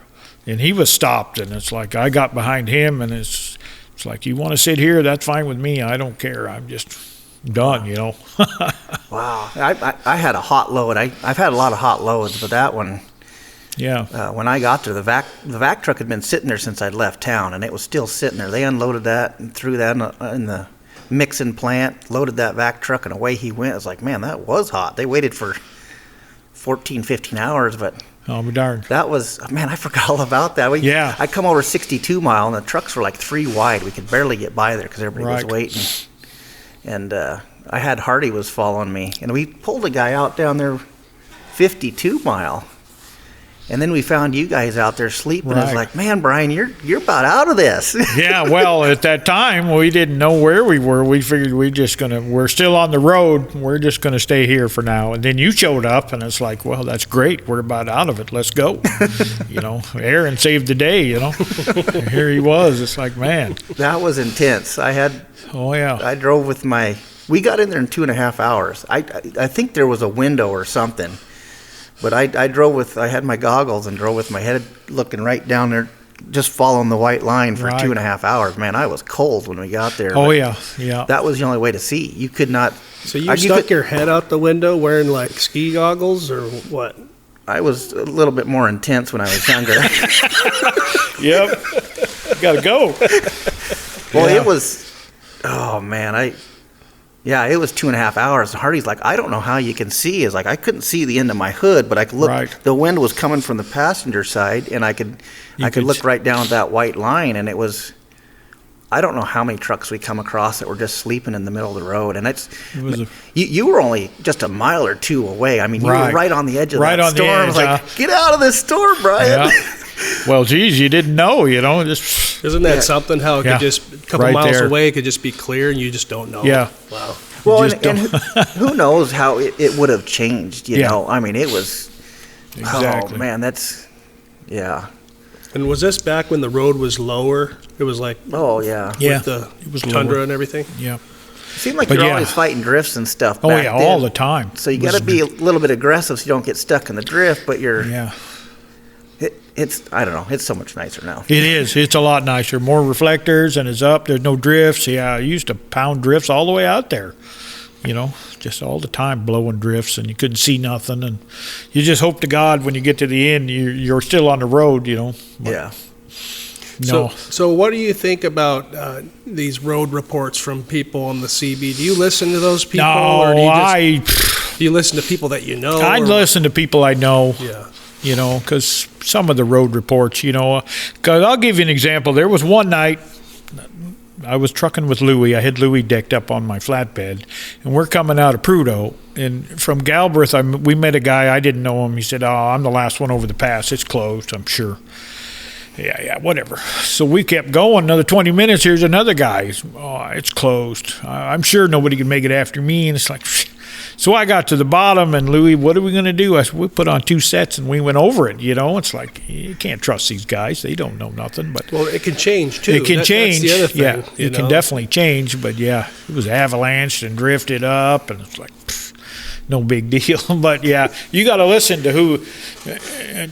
And he was stopped, and it's like I got behind him, and it's like, you want to sit here? That's fine with me. I don't care. I'm just done, Wow. I had a hot load. I've had a lot of hot loads, but that one. Yeah. When I got there, the vac truck had been sitting there since I'd left town, and it was still sitting there. They unloaded that and threw that in the mixing plant, loaded that vac truck, and away he went. I was like, man, that was hot. They waited for 14, 15 hours, but I'll be darned. That was, man, I forgot all about that. Yeah. I come over 62 mile, and the trucks were like 3 wide. We could barely get by there because everybody was waiting. And I had Hardy was following me, and we pulled a guy out down there 52 mile. And then we found you guys out there sleeping. I was like, man, Brian, you're about out of this. Yeah, well, at that time, we didn't know where we were. We figured we're still on the road. We're just going to stay here for now. And then you showed up, and it's like, well, that's great. We're about out of it. Let's go. Aaron saved the day, Here he was. It's like, man. That was intense. I drove with we got in there in 2.5 hours. I think there was a window or something. But I had my goggles and drove with my head looking right down there, just following the white line for 2.5 hours. Man, I was cold when we got there. Oh, yeah. That was the only way to see. You could not. So you stuck your head out the window wearing like ski goggles or what? I was a little bit more intense when I was younger. Yep. Got to go. Well, it was, oh, man, it was 2.5 hours. And Hardy's like, I don't know how you can see. It's like, I couldn't see the end of my hood, but I could look. Right. The wind was coming from the passenger side, and I could look right down at that white line, and it was, I don't know how many trucks we come across that were just sleeping in the middle of the road. And you were only just a mile or two away. I mean, you were right on the edge of that storm. I was like, get out of this storm, Brian. Yeah. Well, geez, you didn't know, Just isn't that something? How it could just a couple miles away, it could just be clear, and you just don't know. Yeah. Wow. Well, and who knows how it would have changed? You know, I mean, it was. Exactly. Oh man, that's. Yeah. And was this back when the road was lower? It was like. Oh yeah. With it was tundra lower. And everything. Yeah. It seemed like you're always fighting drifts and stuff. Oh yeah, all the time. So you got to be a little bit aggressive so you don't get stuck in the drift, but you're. Yeah. It's I don't know. It's so much nicer now. It is. It's a lot nicer. More reflectors, and it's up. There's no drifts. Yeah, I used to pound drifts all the way out there. Just all the time blowing drifts, and you couldn't see nothing. And you just hope to God when you get to the end, you're still on the road. But yeah. No. So what do you think about these road reports from people on the CB? Do you listen to those people? No, or do you listen to people that you know? I listen to people I know. Yeah. Because some of the road reports, because I'll give you an example. There was one night I was trucking with Louie. I had Louie decked up on my flatbed, and we're coming out of Prudhoe. And from Galbraith, we met a guy. I didn't know him. He said, I'm the last one over the pass. It's closed, I'm sure. Yeah, whatever. So we kept going. Another 20 minutes, here's another guy. It's closed. I'm sure nobody can make it after me. And it's like... So I got to the bottom, and Louie, what are we going to do? I said, we put on 2 sets, and we went over it. It's like, you can't trust these guys. They don't know nothing. But well, it can change, too. It can change. That's the other thing, it can definitely change. But, it was avalanched and drifted up, and it's like, no big deal. But, you got to listen to who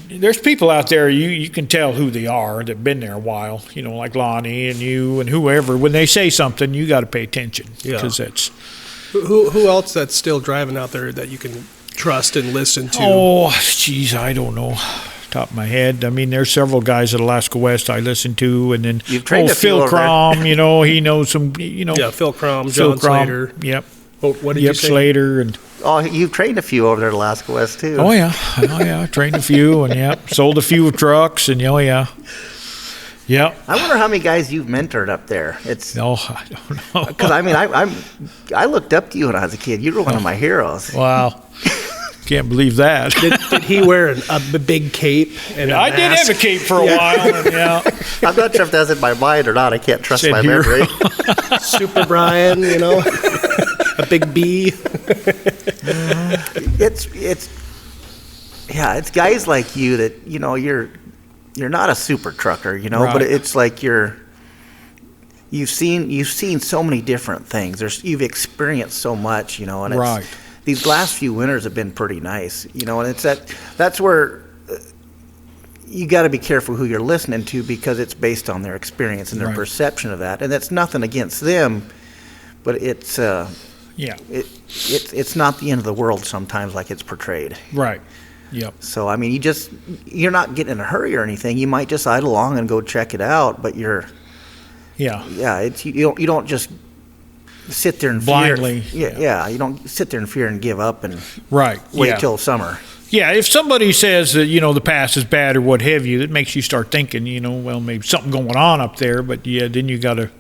– there's people out there, you can tell who they are that have been there a while, like Lonnie and you and whoever. When they say something, you got to pay attention because that's – Who else that's still driving out there that you can trust and listen to? Oh, geez, I don't know. Top of my head. I mean, there's several guys at Alaska West I listen to, and then Phil Crom, he knows some, Yeah, Phil Crom, John Slater. Yep. What did you say? Slater and. Oh, you've trained a few over there at Alaska West too. Oh yeah, trained a few, and sold a few trucks, and Yeah. I wonder how many guys you've mentored up there. I don't know. Because I looked up to you when I was a kid. You were one of my heroes. Wow. Can't believe that. Did he wear a big cape and a mask? I did have a cape for a while. And, I'm not sure if that's in my mind or not. I can't trust my memory. Super Brian, a big B. It's guys like you that you're not a super trucker, right. but it's like you've seen so many different things. You've experienced so much, and right. These last few winters have been pretty nice, and it's that's where you got to be careful who you're listening to because it's based on their experience and their perception of that, and that's nothing against them, but it's it's not the end of the world sometimes like it's portrayed. Right. Yep. So I mean, you're not getting in a hurry or anything. You might just idle along and go check it out, but you don't just sit there and blindly. Fear. Yeah, you don't sit there in fear and give up and wait till summer. Yeah, if somebody says that, the pass is bad or what have you, it makes you start thinking, well, maybe something going on up there. But, yeah, then you got to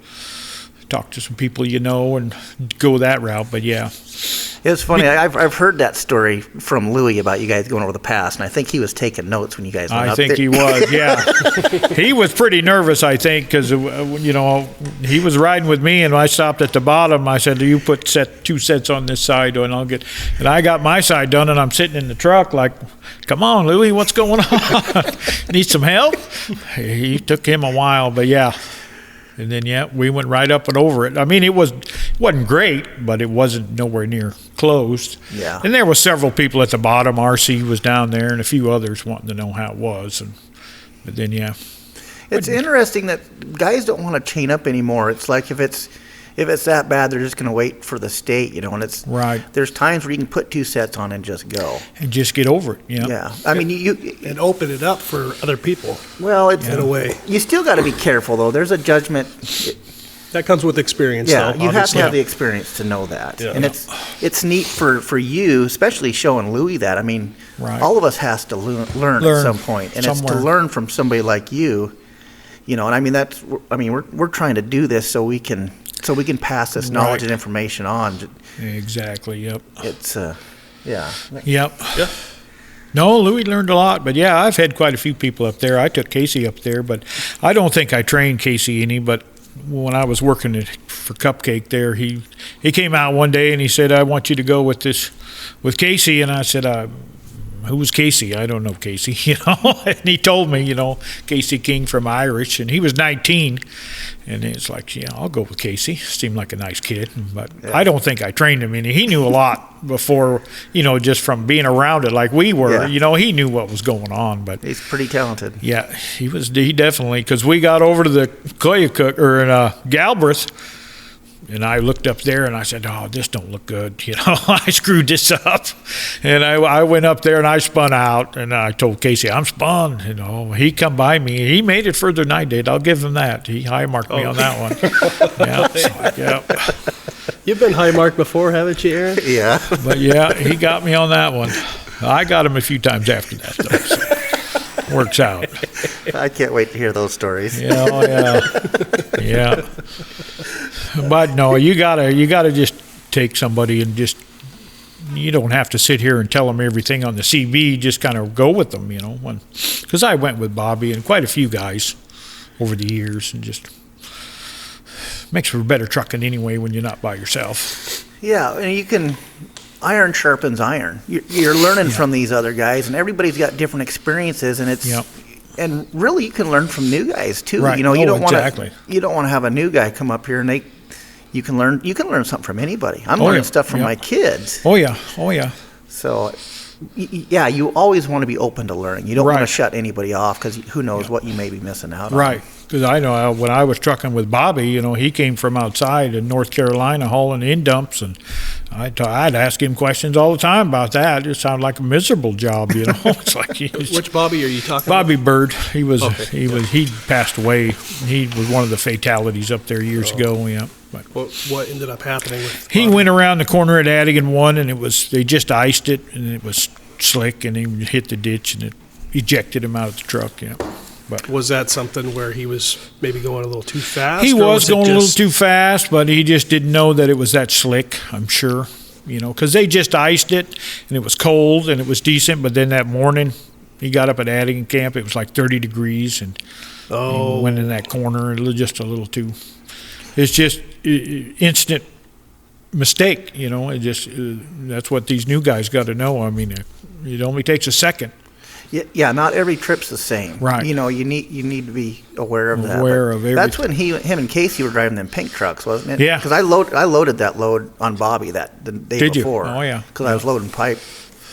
talk to some people and go that route. But, yeah. It's funny. I've heard that story from Louie about you guys going over the pass, and I think he was taking notes when you guys went up there. I think he was, yeah. He was pretty nervous, I think, because, he was riding with me, and I stopped at the bottom. I said, you put 2 sets on this side, and and I got my side done, and I'm sitting in the truck like, come on, Louie, what's going on? Need some help? He took him a while, but, yeah. And then, we went right up and over it. I mean, it wasn't great, but it wasn't nowhere near closed. Yeah. And there were several people at the bottom. RC was down there, and a few others wanting to know how it was. But then, it's interesting that guys don't want to chain up anymore. It's like if it's that bad, they're just going to wait for the state, and it's right. There's times where you can put 2 sets on and just go. And just get over it, Yeah. I mean, and open it up for other people. Well, it's in a way. You still got to be careful, though. There's a judgment. That comes with experience, yeah, though, you have to have the experience to know that. Yeah. And it's neat for you, especially showing Louie that. I mean, right. All of us has to learn at some point. And somewhere. It's to learn from somebody like you, and I mean, we're trying to do this so we can pass this knowledge and information on. Exactly, yep. It's, yeah. Yep. Yeah. No, Louis learned a lot, but yeah, I've had quite a few people up there. I took Casey up there, but I don't think I trained Casey any, but when I was working for Cupcake there, he came out one day and he said, I want you to go with Casey, and I said, who was Casey? I don't know Casey, and he told me, Casey King from Irish, and he was 19, and it's like, I'll go with Casey. Seemed like a nice kid, but I don't think I trained him any. He knew a lot before, just from being around it like we were, he knew what was going on, but he's pretty talented. Yeah, he definitely, because we got over to the Koyukuk, or Galbraith, and I looked up there and I said, oh, this don't look good. I screwed this up. And I went up there and I spun out, and I told Casey, I'm spun. He come by me. He made it further than I did. I'll give him that. He high marked me on that one. Yeah. You've been high marked before, haven't you, Aaron? Yeah. But yeah, he got me on that one. I got him a few times after that, though. So works out. I can't wait to hear those stories. Yeah. But no, you gotta just take somebody and you don't have to sit here and tell them everything on the CB. Just kind of go with them, because I went with Bobby and quite a few guys over the years, and just makes for better trucking anyway when you're not by yourself. Yeah, and iron sharpens iron. You're learning from these other guys, and everybody's got different experiences, and it's. Yep. And really, you can learn from new guys too. Right. You don't want exactly. You don't want to have a new guy come up here and you can learn something from anybody. I'm learning stuff from my kids. Oh yeah. So, yeah, you always want to be open to learning. You don't want to shut anybody off, because who knows what you may be missing out on. Right. Because I know when I was trucking with Bobby, he came from outside in North Carolina hauling in dumps, and I'd ask him questions all the time about that. It just sounded like a miserable job, It's like Which Bobby are you talking Bobby about? Bird. He passed away. He was one of the fatalities up there years ago. Yeah. But what ended up happening with he Bobby? went around the corner at Adigan 1, and they just iced it, and it was slick, and he hit the ditch, and it ejected him out of the truck. Yeah. But was that something where he was maybe going a little too fast? He was going a little too fast, but he just didn't know that it was that slick, I'm sure. Because they just iced it, and it was cold, and it was decent. But then that morning, he got up at Adigan Camp. It was like 30 degrees, and he went in that corner just a little too. It's just instant mistake, that's what these new guys got to know. I mean, it only takes a second. Yeah, not every trip's the same. Right. You need to be aware of that. Aware of everything. That's when him and Casey were driving them pink trucks, wasn't it? Yeah. Because I loaded that load on Bobby the day Did before. You? Oh yeah. Because I was loading pipe.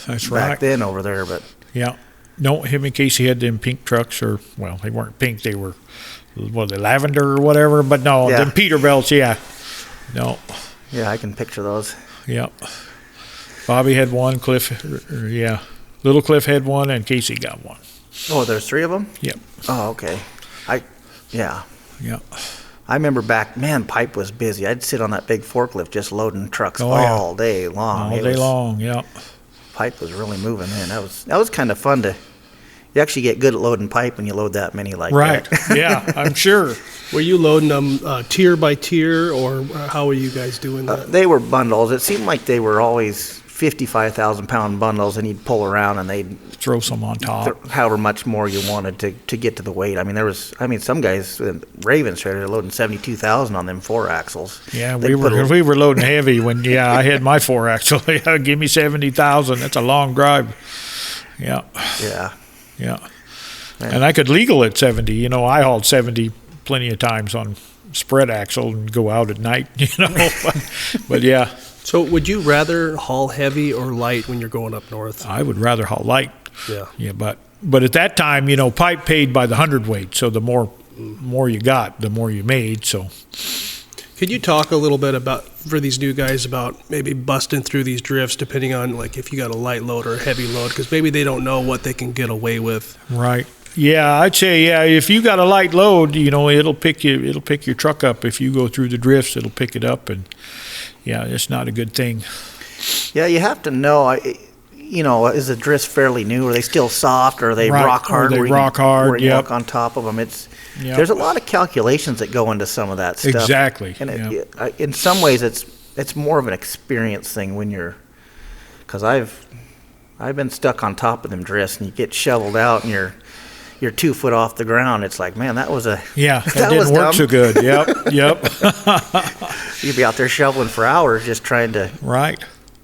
That's back then over there, but. Yeah. No, him and Casey had them pink trucks, they weren't pink. They were, lavender or whatever. But no, them Peterbilts. Yeah. No. Yeah, I can picture those. Yep. Bobby had one. Little Cliff had one, and Casey got one. Oh, there's 3 of them? Yep. Oh, okay. Yeah. Yep. I remember pipe was busy. I'd sit on that big forklift just loading trucks all day long. All day long, yep. pipe was really moving in. That was kind of fun to. You actually get good at loading pipe when you load that many like right. that. Yeah, I'm sure. Were you loading them tier by tier, or how were you guys doing that? They were bundles. It seemed like they were always 55,000-pound bundles, and you'd pull around and they'd throw some on top. However much more you wanted to get to the weight. I mean, some guys, Ravens, they're loading 72,000 on them 4-axles. Yeah, we were loading heavy when I had my 4-axle. Give me 70,000. That's a long drive. Yeah. Yeah. Yeah. Man. And I could legal at 70. I hauled 70 plenty of times on spread axle and go out at night, but yeah. So would you rather haul heavy or light when you're going up north? I would rather haul light. Yeah. Yeah, but at that time, pipe paid by the hundredweight, so the more you got, the more you made, so. Could you talk a little bit for these new guys about maybe busting through these drifts, depending on like if you got a light load or a heavy load, because maybe they don't know what they can get away with. Right. Yeah, I'd say if you got a light load, it'll pick your truck up. If you go through the drifts, it'll pick it up, and yeah, it's not a good thing. Yeah, you have to know. Is the drift fairly new? Are they still soft, or are they rock hard? Or they rock hard. Where you walk on top of them. There's a lot of calcalibrations that go into some of that stuff. Exactly. And in some ways, it's more of an experience thing because I've been stuck on top of them drifts, and you get shoveled out, and you're 2 foot off the ground. It's like, man, that didn't work so good. Yep. You'd be out there shoveling for hours just trying to. Right.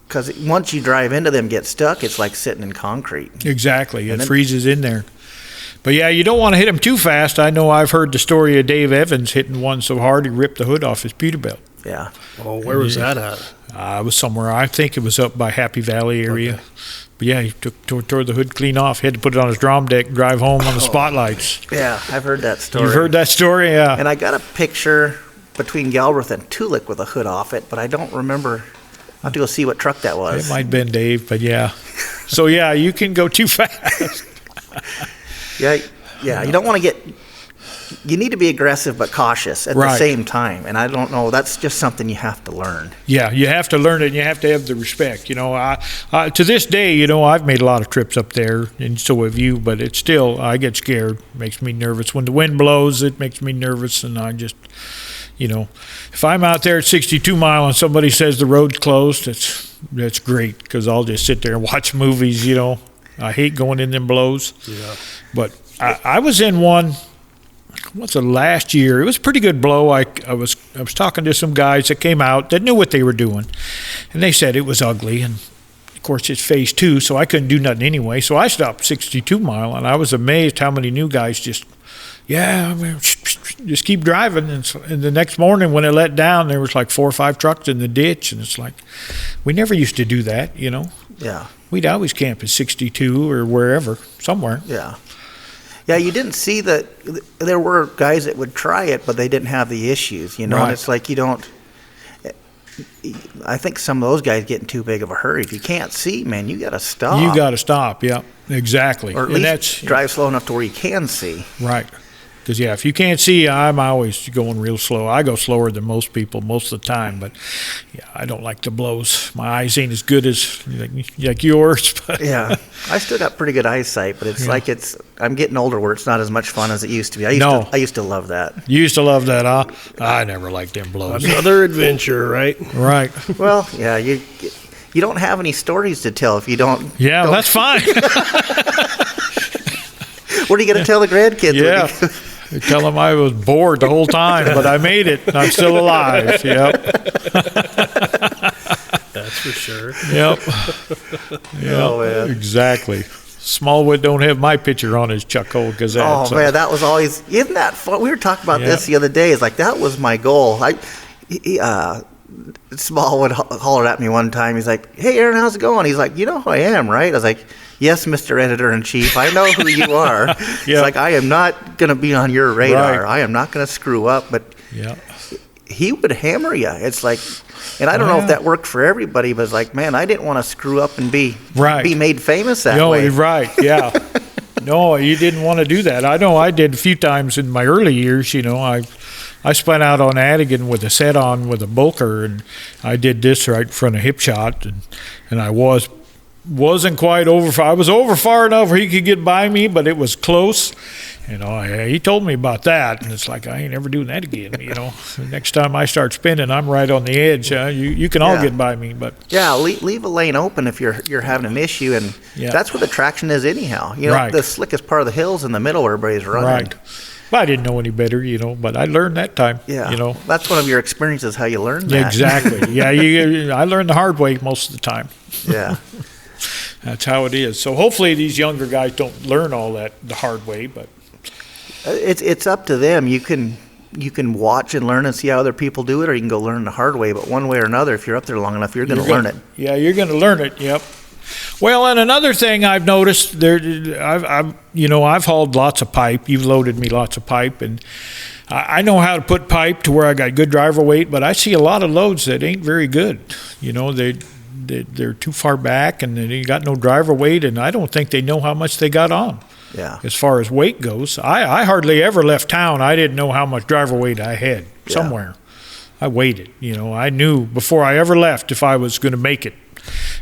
Because once you drive into them, get stuck, it's like sitting in concrete. Exactly. It freezes in there. But yeah, you don't want to hit them too fast. I know I've heard the story of Dave Evans hitting one so hard he ripped the hood off his Peterbilt. Yeah. Oh, where was that at? It was somewhere. I think it was up by Happy Valley area. Okay. But yeah, he tore the hood clean off. He had to put it on his drum deck and drive home on the spotlights. Yeah, I've heard that story. You've heard that story? Yeah. And I got a picture between Galbraith and Tulick with a hood off it, but I don't remember. I'll have to go see what truck that was. It might have been Dave, but yeah. So yeah, you can go too fast. Yeah. You don't want to get. You need to be aggressive but cautious at the same time, and I don't know. That's just something you have to learn. Yeah, you have to learn it, and you have to have the respect. To this day, I've made a lot of trips up there, and so have you. But it's still, I get scared. It makes me nervous when the wind blows. It makes me nervous, and I just, if I'm out there at 62 mile and somebody says the road's closed, that's great because I'll just sit there and watch movies. I hate going in them blows. Yeah. But I was in one. What's the last year? It was a pretty good blow. I was talking to some guys that came out that knew what they were doing, and they said it was ugly. And of course, it's phase 2, so I couldn't do nothing anyway. So I stopped 62 mile, and I was amazed how many new guys just keep driving. And the next morning when it let down, there was like 4 or 5 trucks in the ditch, and it's like we never used to do that. Yeah. We'd always camp at 62 or wherever, somewhere. Yeah. Yeah, you didn't see that there were guys that would try it, but they didn't have the issues, Right. And it's like you don't. I think some of those guys get in too big of a hurry. If you can't see, man, you got to stop. You got to stop, yeah, exactly. Or at least drive slow enough to where you can see. Right. Because, if you can't see, I'm always going real slow. I go slower than most people most of the time, but, I don't like the blows. My eyes ain't as good as like yours. But yeah, I still got pretty good eyesight, but it's like I'm getting older where it's not as much fun as it used to be. I used to love that. You used to love that, huh? I never liked them blows. Another adventure, right? Right. Well, yeah, you don't have any stories to tell if you don't. Yeah, that's fine. What are you going to tell the grandkids? Yeah. Tell them I was bored the whole time, but I made it. I'm still alive. Yep. That's for sure. Yep. Oh, man. Exactly. Smallwood don't have my picture on his Chuck Hole Gazette. Oh, man, that was always... Isn't that fun? We were talking about this the other day. It's like, that was my goal. Smallwood hollered at me one time. He's like, "Hey, Aaron, how's it going?" He's like, "You know who I am, right?" I was like, "Yes, Mr. Editor-in-Chief, I know who you are." It's like, I am not going to be on your radar. Right. I am not going to screw up. But he would hammer you. It's like, and I don't know if that worked for everybody, but it's like, man, I didn't want to screw up and be made famous that way. Right, yeah. No, you didn't want to do that. I know I did a few times in my early years. I spun out on Adigan with a set on with a bulker, and I did this right in front of Hipshot, and I was wasn't quite over. I was over far enough where he could get by me, but it was close. He told me about that, and it's like, I ain't ever doing that again. Next time I start spinning, I'm right on the edge. You can all get by me, but leave a lane open if you're having an issue, and that's where the traction is anyhow. The slickest part of the hill's in the middle where everybody's running. Right. Well, I didn't know any better, but I learned that time. Yeah. That's one of your experiences, how you learn that. Exactly. I learned the hard way most of the time. Yeah. That's how it is. So hopefully these younger guys don't learn all that the hard way, but it's up to them. You can watch and learn and see how other people do it, or you can go learn the hard way. But one way or another, if you're up there long enough, you're going to learn it. Yeah, you're going to learn it. Yep. Well, and another thing I've noticed I've hauled lots of pipe. You've loaded me lots of pipe, and I know how to put pipe to where I got good driver weight. But I see a lot of loads that ain't very good. They're too far back, and they got no driver weight, and I don't think they know how much they got on. Yeah. As far as weight goes, I hardly ever left town. I didn't know how much driver weight I had somewhere. I waited. I knew before I ever left if I was going to make it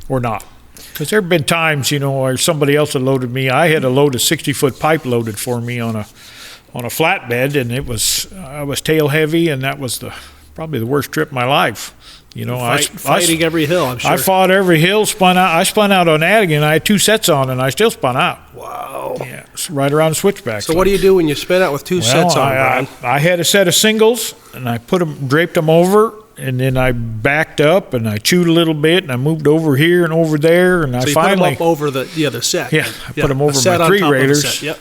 or not. Because there have been times, where somebody else had loaded me. I had a load of 60-foot pipe loaded for me on a flatbed, and I was tail heavy, and that was probably the worst trip of my life. Fighting every hill, I'm sure. I fought every hill, spun out. I spun out on Adigan. I had 2 sets on, and I still spun out. Wow. Yeah, it's right around the switchback. So what do you do when you spin out with 2 sets on, Brian? I had a set of singles, and I draped them over, and then I backed up, and I chewed a little bit, and I moved over here and over there, and so you finally put them up over the other set. Yeah, I put them over my 3 railers. Yep.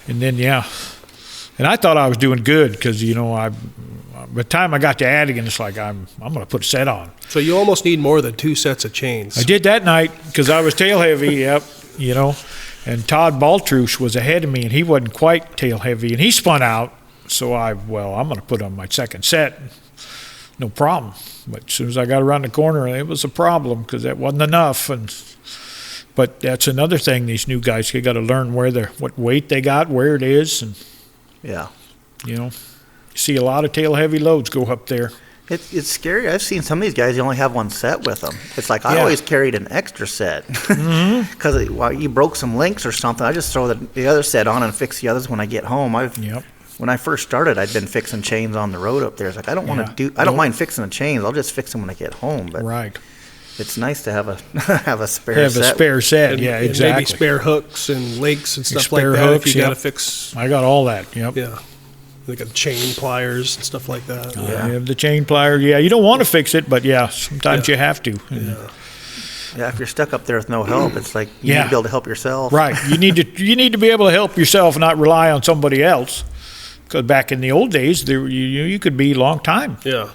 And then and I thought I was doing good because by the time I got to Adigan, it's like I'm going to put a set on. So you almost need more than 2 sets of chains. I did that night because I was tail heavy. Yep, and Todd Baltrush was ahead of me, and he wasn't quite tail heavy, and he spun out. So I'm going to put on my second set. No problem. But as soon as I got around the corner, it was a problem because that wasn't enough. But that's another thing. These new guys, they got to learn what weight they got, where it is, and you see a lot of tail heavy loads go up there. It's scary. I've seen some of these guys, you only have 1 set with them. It's like I always carried an extra set because you broke some links or something. I just throw the other set on and fix the others when I get home. When I first started, I'd been fixing chains on the road up there. It's like I don't mind fixing the chains. I'll just fix them when I get home. But it's nice to have a spare set. Have a spare set, and exactly. Maybe spare hooks and links and stuff like that. Hooks, if you got to fix. I got all that. Yep. Yeah. They got chain pliers and stuff like that. I have the chain pliers. Yeah, you don't want to fix it, but sometimes you have to. Yeah, if you're stuck up there with no help, it's like you need to be able to help yourself. Right. You need to be able to help yourself, not rely on somebody else. Because back in the old days, you could be a long time. Yeah.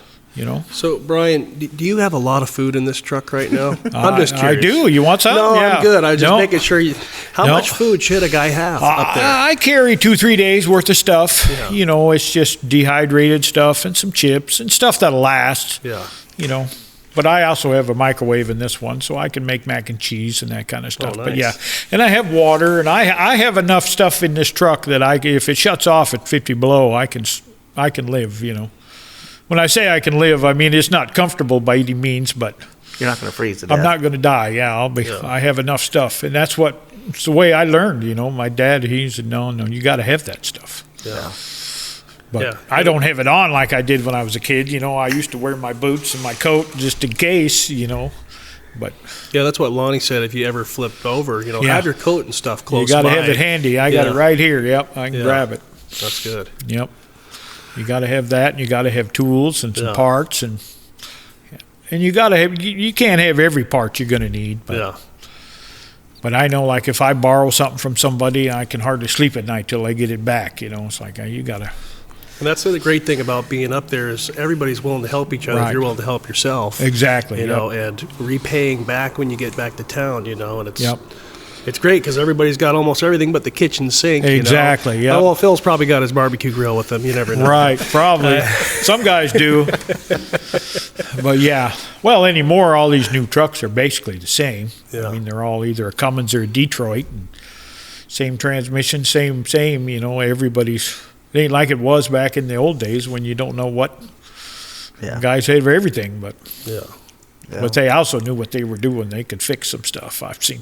So, Brian, do you have a lot of food in this truck right now? I'm just curious. I do. You want some? No, I'm good. I'm just making sure. How much food should a guy have up there? I carry 2-3 days worth of stuff. Yeah. It's just dehydrated stuff and some chips and stuff that'll last. Yeah. But I also have a microwave in this one, so I can make mac and cheese and that kind of stuff. Oh, nice. But and I have water, and I have enough stuff in this truck that if it shuts off at 50 below, I can live. When I say I can live, I mean it's not comfortable by any means, but you're not going to freeze to death. I'm not going to die. Yeah, I have enough stuff, and it's the way I learned. My dad, he said, no, you got to have that stuff. Yeah. But I don't have it on like I did when I was a kid. I used to wear my boots and my coat just in case. But that's what Lonnie said. If you ever flipped over, have your coat and stuff close by. You got to have it handy. I got it right here. Yep, I can grab it. That's good. Yep. You got to have that, and you got to have tools and some parts, and you got to have. You can't have every part you're going to need. But, But I know, like, if I borrow something from somebody, I can hardly sleep at night till I get it back. It's like you got to. And that's the great thing about being up there is everybody's willing to help each other. Right. If you're willing to help yourself. Exactly. And repaying back when you get back to town. And it's. It's great because everybody's got almost everything but the kitchen sink. Exactly, yeah. Oh, well, Phil's probably got his barbecue grill with him. You never know. Right, probably. Some guys do. But, well, anymore, all these new trucks are basically the same. Yeah. I mean, they're all either a Cummins or a Detroit. And same transmission, same, everybody's – it ain't like it was back in the old days when you don't know what guys had for everything. But, Yeah. But they also knew what they were doing. They could fix some stuff. I've seen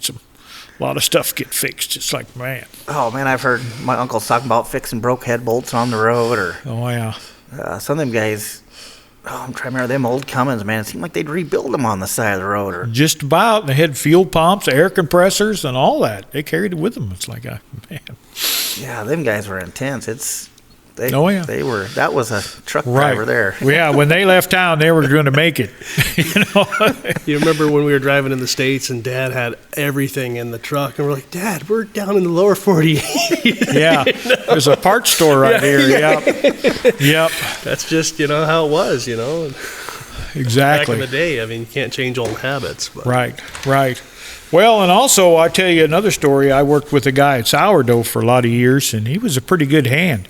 a lot of stuff get fixed. It's like, man. Oh, man, I've heard my uncles talking about fixing broke head bolts on the road, or Oh, yeah. some of them guys. Oh, I'm trying to remember them old Cummins, man. It seemed like they'd rebuild them on the side of the road. Or Just about. And they had fuel pumps, air compressors, and all that. They carried it with them. It's like, man. yeah, them guys were intense. Oh, yeah. That was a truck driver there. Yeah, when they left town, they were going to make it. You remember when we were driving in the States and Dad had everything in the truck, and we're like, Dad, we're down in the lower 48. Yeah, there's a parts store right here. Yep. That's just, how it was, Exactly. Back in the day, I mean, you can't change old habits. But. Right. Well, and also, I'll tell you another story. I worked with a guy at Sourdough for a lot of years, and he was a pretty good hand.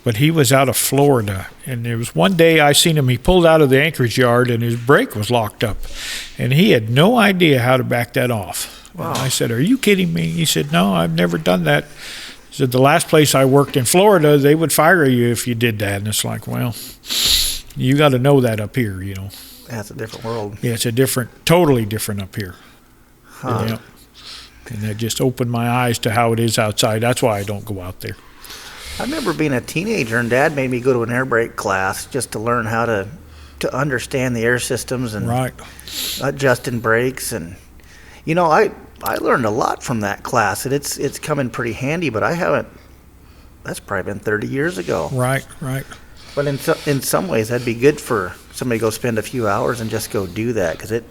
But he was out of Florida, and there was one day I seen him. He pulled out of the anchorage yard, and his brake was locked up, and he had no idea how to back that off. Wow. And I said, "Are you kidding me?" He said, "No, I've never done that." He said, "The last place I worked in Florida, they would fire you if you did that." And it's like, well, you got to know that up here, That's a different world. Yeah, it's totally different up here. Huh. Yeah. And that just opened my eyes to how it is outside. That's why I don't go out there. I remember being a teenager, and Dad made me go to an air brake class just to learn how to understand the air systems and adjusting brakes. And I learned a lot from that class, and it's come in pretty handy. But I haven't. That's probably been 30 years ago. Right. But in some ways, that'd be good for somebody to go spend a few hours and just go do that, because it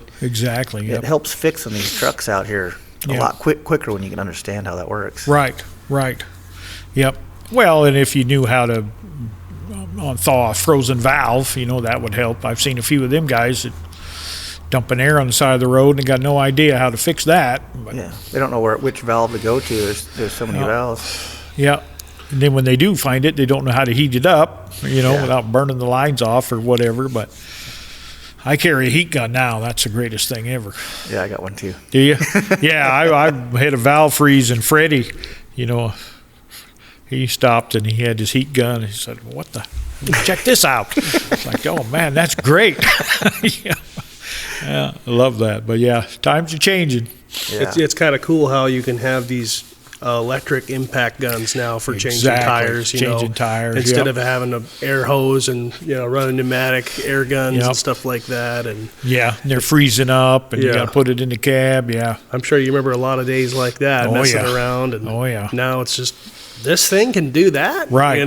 helps fixing these trucks out here a lot quicker when you can understand how that works. Right. Yep. Well, and if you knew how to thaw a frozen valve, that would help. I've seen a few of them guys that dumping air on the side of the road and got no idea how to fix that. But, yeah, they don't know which valve to go to. There's so many valves. Yeah. And then when they do find it, they don't know how to heat it up, without burning the lines off or whatever. But I carry a heat gun now. That's the greatest thing ever. Yeah, I got one too. Do you? Yeah, I had a valve freeze, and Freddie, he stopped and he had his heat gun. He said, "What the? Check this out." It's like, oh, man, that's great. Yeah, I love that. But, yeah, times are changing. Yeah. It's kind of cool how you can have these electric impact guns now for changing tires. Instead of having an air hose and running pneumatic air guns and stuff like that. And they're freezing up, and you got to put it in the cab. Yeah, I'm sure you remember a lot of days like that, messing around. And now it's just, this thing can do that. Right.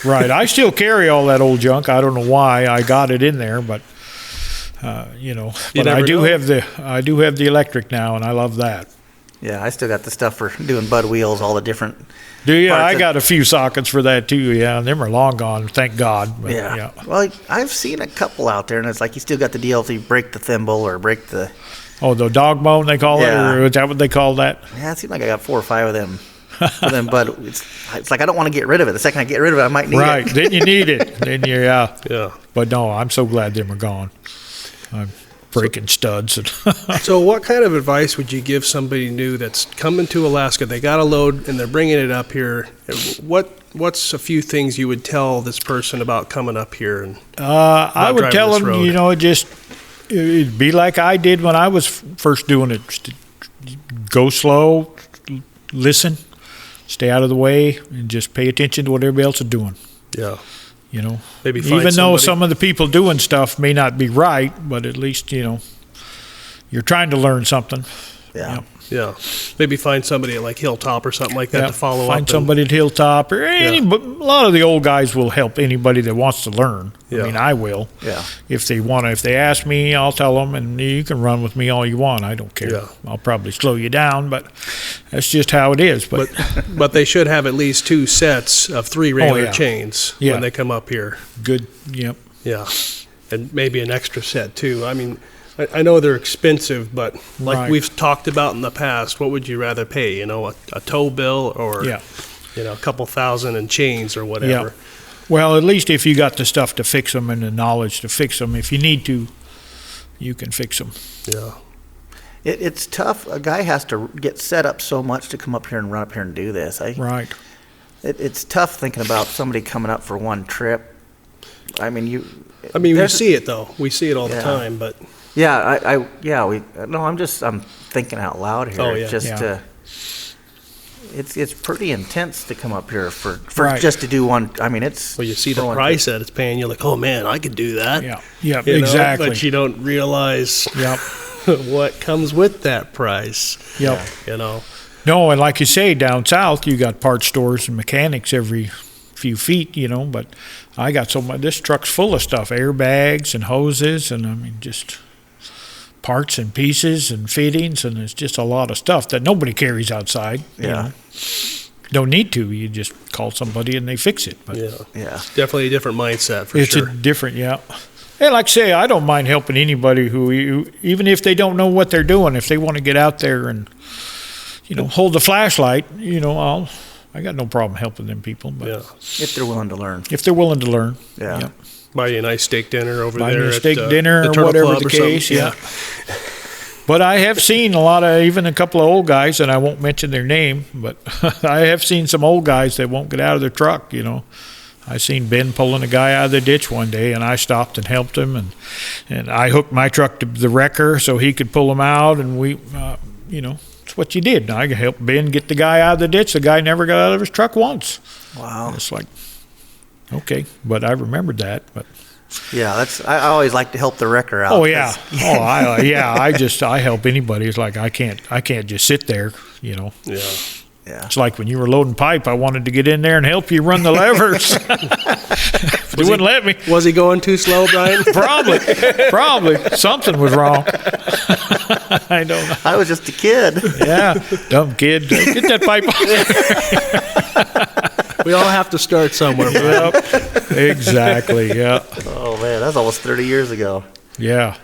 Right. I still carry all that old junk. I don't know why I got it in there, but But I do have the electric now, and I love that. Yeah, I still got the stuff for doing bud wheels, all the different. Do you? I got a few sockets for that too. Yeah, and them are long gone, thank God. But, yeah. Well, I've seen a couple out there, and it's like you still got the deal if you break the thimble or break the. Oh, the dog bone they call it, or is that what they call that? Yeah, it seems like I got 4 or 5 of them. But it's like I don't want to get rid of it. The second I get rid of it, I might need it. Right, then you need it. Then yeah. But no, I'm so glad them are gone. I'm breaking studs. So what kind of advice would you give somebody new that's coming to Alaska? They got a load and they're bringing it up here. What's a few things you would tell this person about coming up here? And I would tell them, it'd be like I did when I was first doing it. Just go slow, listen, stay out of the way, and just pay attention to what everybody else is doing. Yeah. Maybe even though some of the people doing stuff may not be right, but at least, you're trying to learn something. Yeah. Yeah. Maybe find somebody at like Hilltop or something like that to follow up. Find somebody at Hilltop or but a lot of the old guys will help anybody that wants to learn. Yeah. I mean, I will. Yeah. If they ask me, I'll tell them, and you can run with me all you want. I don't care. Yeah. I'll probably slow you down, but that's just how it is. But they should have at least 2 sets of 3 regular chains when they come up here. Good. Yep. Yeah. And maybe an extra set too. I mean, I know they're expensive, but like we've talked about in the past, what would you rather pay? A tow bill or a couple thousand in chains or whatever? Yeah. Well, at least if you got the stuff to fix them and the knowledge to fix them, if you need to, you can fix them. Yeah. It's tough. A guy has to get set up so much to come up here and run up here and do this. Right. It's tough thinking about somebody coming up for one trip. I mean, we see it though. We see it all the time, but. Yeah, I'm thinking out loud here. Oh, yeah. It's pretty intense to come up here for Right. just to do one. I mean, it's. Well, you see the price that it's paying, you're like, oh man, I could do that. Yeah, You know, exactly. but you don't realize Yep. what comes with that price. Yep. You know. No, and like you say, down south, you got part stores and mechanics every few feet, you know, but I got so much, this truck's full of stuff, airbags and hoses, and I mean, just parts and pieces and fittings, and it's just a lot of stuff that nobody carries outside. You know. Don't need to. You just call somebody and they fix it. But Yeah. Definitely a different mindset for it's sure. a different, yeah. And like I say, I don't mind helping anybody who, even if they don't know what they're doing, if they want to get out there and, you know, hold the flashlight, you know, I got no problem helping them people. But If they're willing to learn. if they're willing to learn. Yeah. Yep. Buy you a nice steak dinner over Buy there. me a at, steak dinner the or Turtle whatever Club the or something. case, yeah. But I have seen a lot of, even a couple of old guys, and I won't mention their name, but I have seen some old guys that won't get out of their truck, you know. I seen Ben pulling a guy out of the ditch one day, and I stopped and helped him, and I hooked my truck to the wrecker so he could pull him out, and we, you know, it's what you did. I helped Ben get the guy out of the ditch. The guy never got out of his truck once. Wow. And it's like, okay, but I remembered that, but. Yeah, I always like to help the wrecker out. Oh yeah. I help anybody. It's like I can't just sit there, you know. Yeah. Yeah. It's like when you were loading pipe, I wanted to get in there and help you run the levers. But you wouldn't let me. Was he going too slow, Brian? Probably something was wrong. I don't know. I was just a kid. Yeah, dumb kid. Get that pipe off. We all have to start somewhere, Brian. Yep. Exactly. Yeah. Oh man, that's almost 30 years ago. Yeah.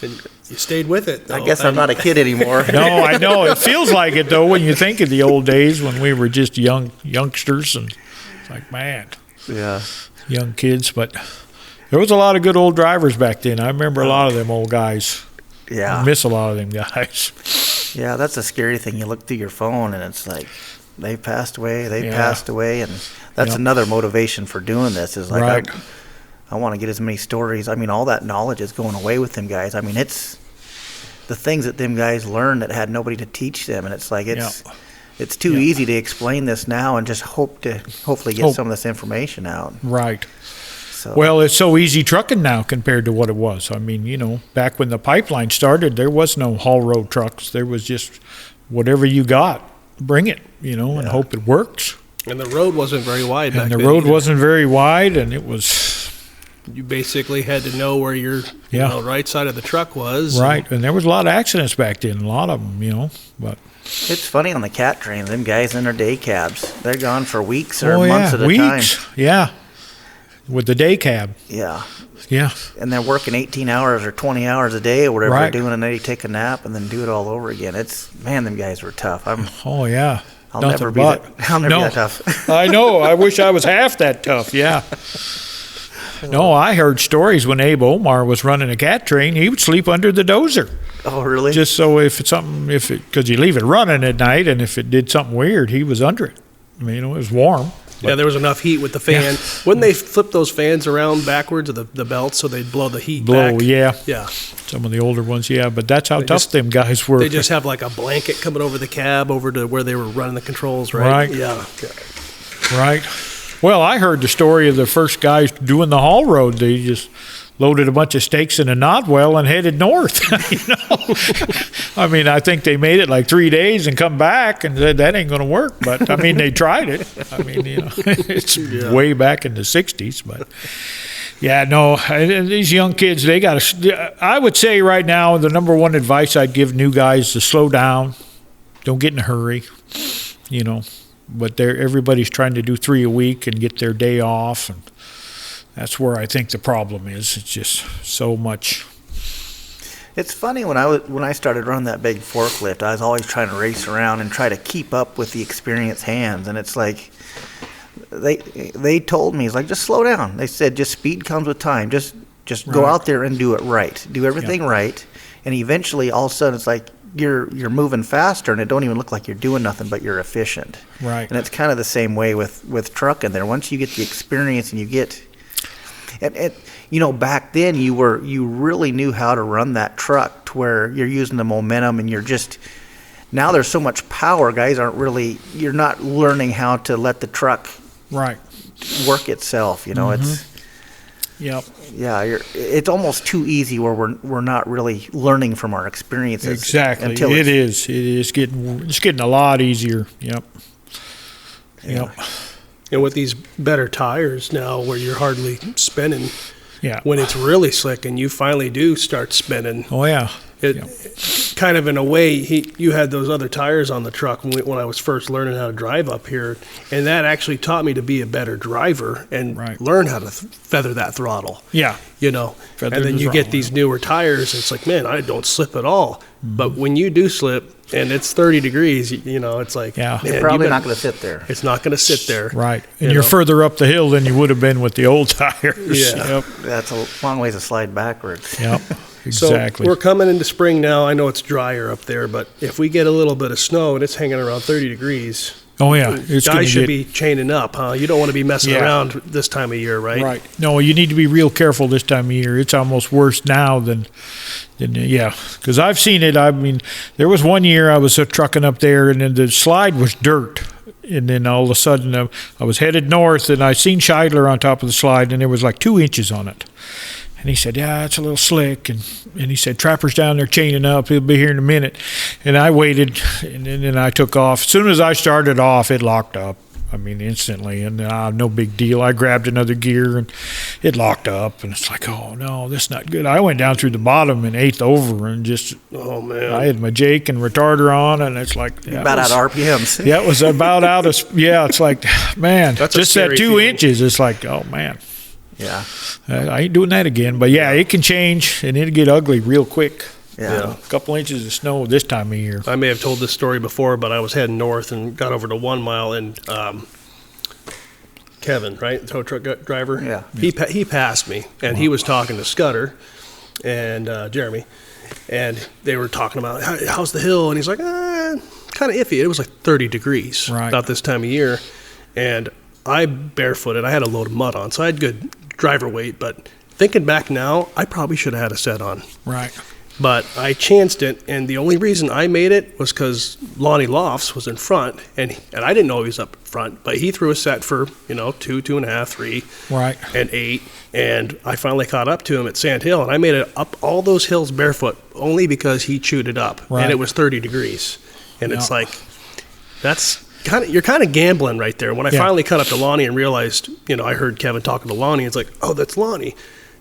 And you stayed with it, though. I guess I'm not a kid anymore. No, I know. It feels like it, though, when you think of the old days when we were just youngsters. And it's like, man, Yeah. young kids. But there was a lot of good old drivers back then. I remember a lot of them old guys. Yeah. I miss a lot of them guys. Yeah, that's a scary thing. You look through your phone and it's like, they passed away, Yeah. passed away. And that's Yep. another motivation for doing this is like, Right. I want to get as many stories. I mean, all that knowledge is going away with them guys. I mean, it's the things that them guys learned that had nobody to teach them. And it's like, it's too easy to explain this now and just hopefully get some of this information out. Right. So, Well, it's so easy trucking now compared to what it was. I mean, you know, back when the pipeline started, there was no haul road trucks. There was just whatever you got, bring it, you know, and hope it works. And the road wasn't very wide back And the then road either. wasn't very wide, and it was You basically had to know where your right side of the truck was. right. And there was a lot of accidents back then, a lot of them, you know. But it's funny on the cat train, them guys in their day cabs, they're gone for weeks or oh months yeah, at a weeks, time. yeah, with the day cab, Yeah. yeah, And they're working 18 hours or 20 hours a day or whatever Right. they're doing, and they take a nap and then do it all over again. Man, them guys were tough. oh yeah. I'll Nothing never be but. that tough. I know. I wish I was half that tough. Yeah. No, I heard stories when Abe Omar was running a cat train. He would sleep under the dozer, Oh, really? just so because you leave it running at night, and if it did something weird, he was under it. I mean, you know, it was warm. Yeah, there was enough heat with the fan. Wouldn't they flip those fans around backwards of the belt so they'd blow the heat back? Yeah. Yeah. Some of the older ones, yeah. But that's how tough just- them guys were. They just have like a blanket coming over the cab over to where they were running the controls, right? Right. Yeah. Right. Well, I heard the story of the first guys doing the haul road. They just loaded a bunch of steaks in a knot well and headed north. You know, I mean, I think they made it like 3 days and come back and said that ain't going to work. But I mean, they tried it. I mean, you know, it's way back in the '60s, but. Yeah, no, these young kids, they got to, I would say right now, the number one advice I'd give new guys is to slow down. Don't get in a hurry, you know. But everybody's trying to do 3 a week and get their day off, and that's where I think the problem is. It's just so much. It's funny when I started running that big forklift, I was always trying to race around and try to keep up with the experienced hands, and it's like they told me, it's like, just slow down. They said just speed comes with time. Just go out there and do it right. Do everything right, and eventually all of a sudden it's like you're moving faster, and it don't even look like you're doing nothing, but you're efficient. Right. And it's kind of the same way with trucking there. Once you get the experience and you get, and back then you really knew how to run that truck to where you're using the momentum and now there's so much power, guys you're not learning how to let the truck work itself, it's Yep. Yeah, it's almost too easy where we're not really learning from our experiences. Exactly. It is getting a lot easier. Yep. Yeah. And with these better tires now where you're hardly spinning, when it's really slick and you finally do start spinning. Oh, yeah. Kind of in a way, you had those other tires on the truck when I was first learning how to drive up here, and that actually taught me to be a better driver and learn how to feather that throttle. Yeah. And then you get these newer tires, and it's like, man, I don't slip at all. Mm-hmm. But when you do slip, and it's 30 degrees, it's like, it's probably not going to sit there. It's not going to sit there. Right. And you're further up the hill than you would have been with the old tires. Yeah. Yep. That's a long ways to slide backwards. Yep. Exactly. So we're coming into spring now. I know it's drier up there, but if we get a little bit of snow and it's hanging around 30 degrees, oh yeah, guys should be chaining up, huh? You don't want to be messing around this time of year, right? Right. No, you need to be real careful this time of year. It's almost worse now than because I've seen it. I mean, there was one year I was trucking up there, and then the slide was dirt. And then all of a sudden, I was headed north, and I seen Scheidler on top of the slide, and there was like 2 inches on it. And he said, yeah, it's a little slick. And he said, Trapper's down there chaining up. He'll be here in a minute. And I waited, and then I took off. As soon as I started off, it locked up. I mean, instantly. And no big deal. I grabbed another gear, and it locked up. And it's like, oh, no, this is not good. I went down through the bottom and eighth over and just, oh, man. I had my Jake and retarder on, and it's like. About out of RPMs. Yeah, it was about out of, it's like, man, that's just that 2 feeling. inches. It's like, oh, man. Yeah. I ain't doing that again. But, it can change, and it'll get ugly real quick. Yeah. A couple inches of snow this time of year. I may have told this story before, but I was heading north and got over to 1 Mile, and Kevin, right, the tow truck driver? Yeah. He passed me, and he was talking to Scudder and Jeremy, and they were talking about, how's the hill? And he's like, kind of iffy. It was like 30 degrees about this time of year, and I barefooted. I had a load of mud on, so I had good driver weight, but thinking back now, I probably should have had a set on. Right. But I chanced it, and the only reason I made it was because Lonnie Lofts was in front, and I didn't know he was up front, but he threw a set for, 2, 2.5, 3, and 8, and I finally caught up to him at Sand Hill, and I made it up all those hills barefoot only because he chewed it up, and it was 30 degrees, and it's like, you're kind of gambling right there. When I finally cut up to Lonnie and realized, I heard Kevin talking to Lonnie, it's like, oh, that's Lonnie.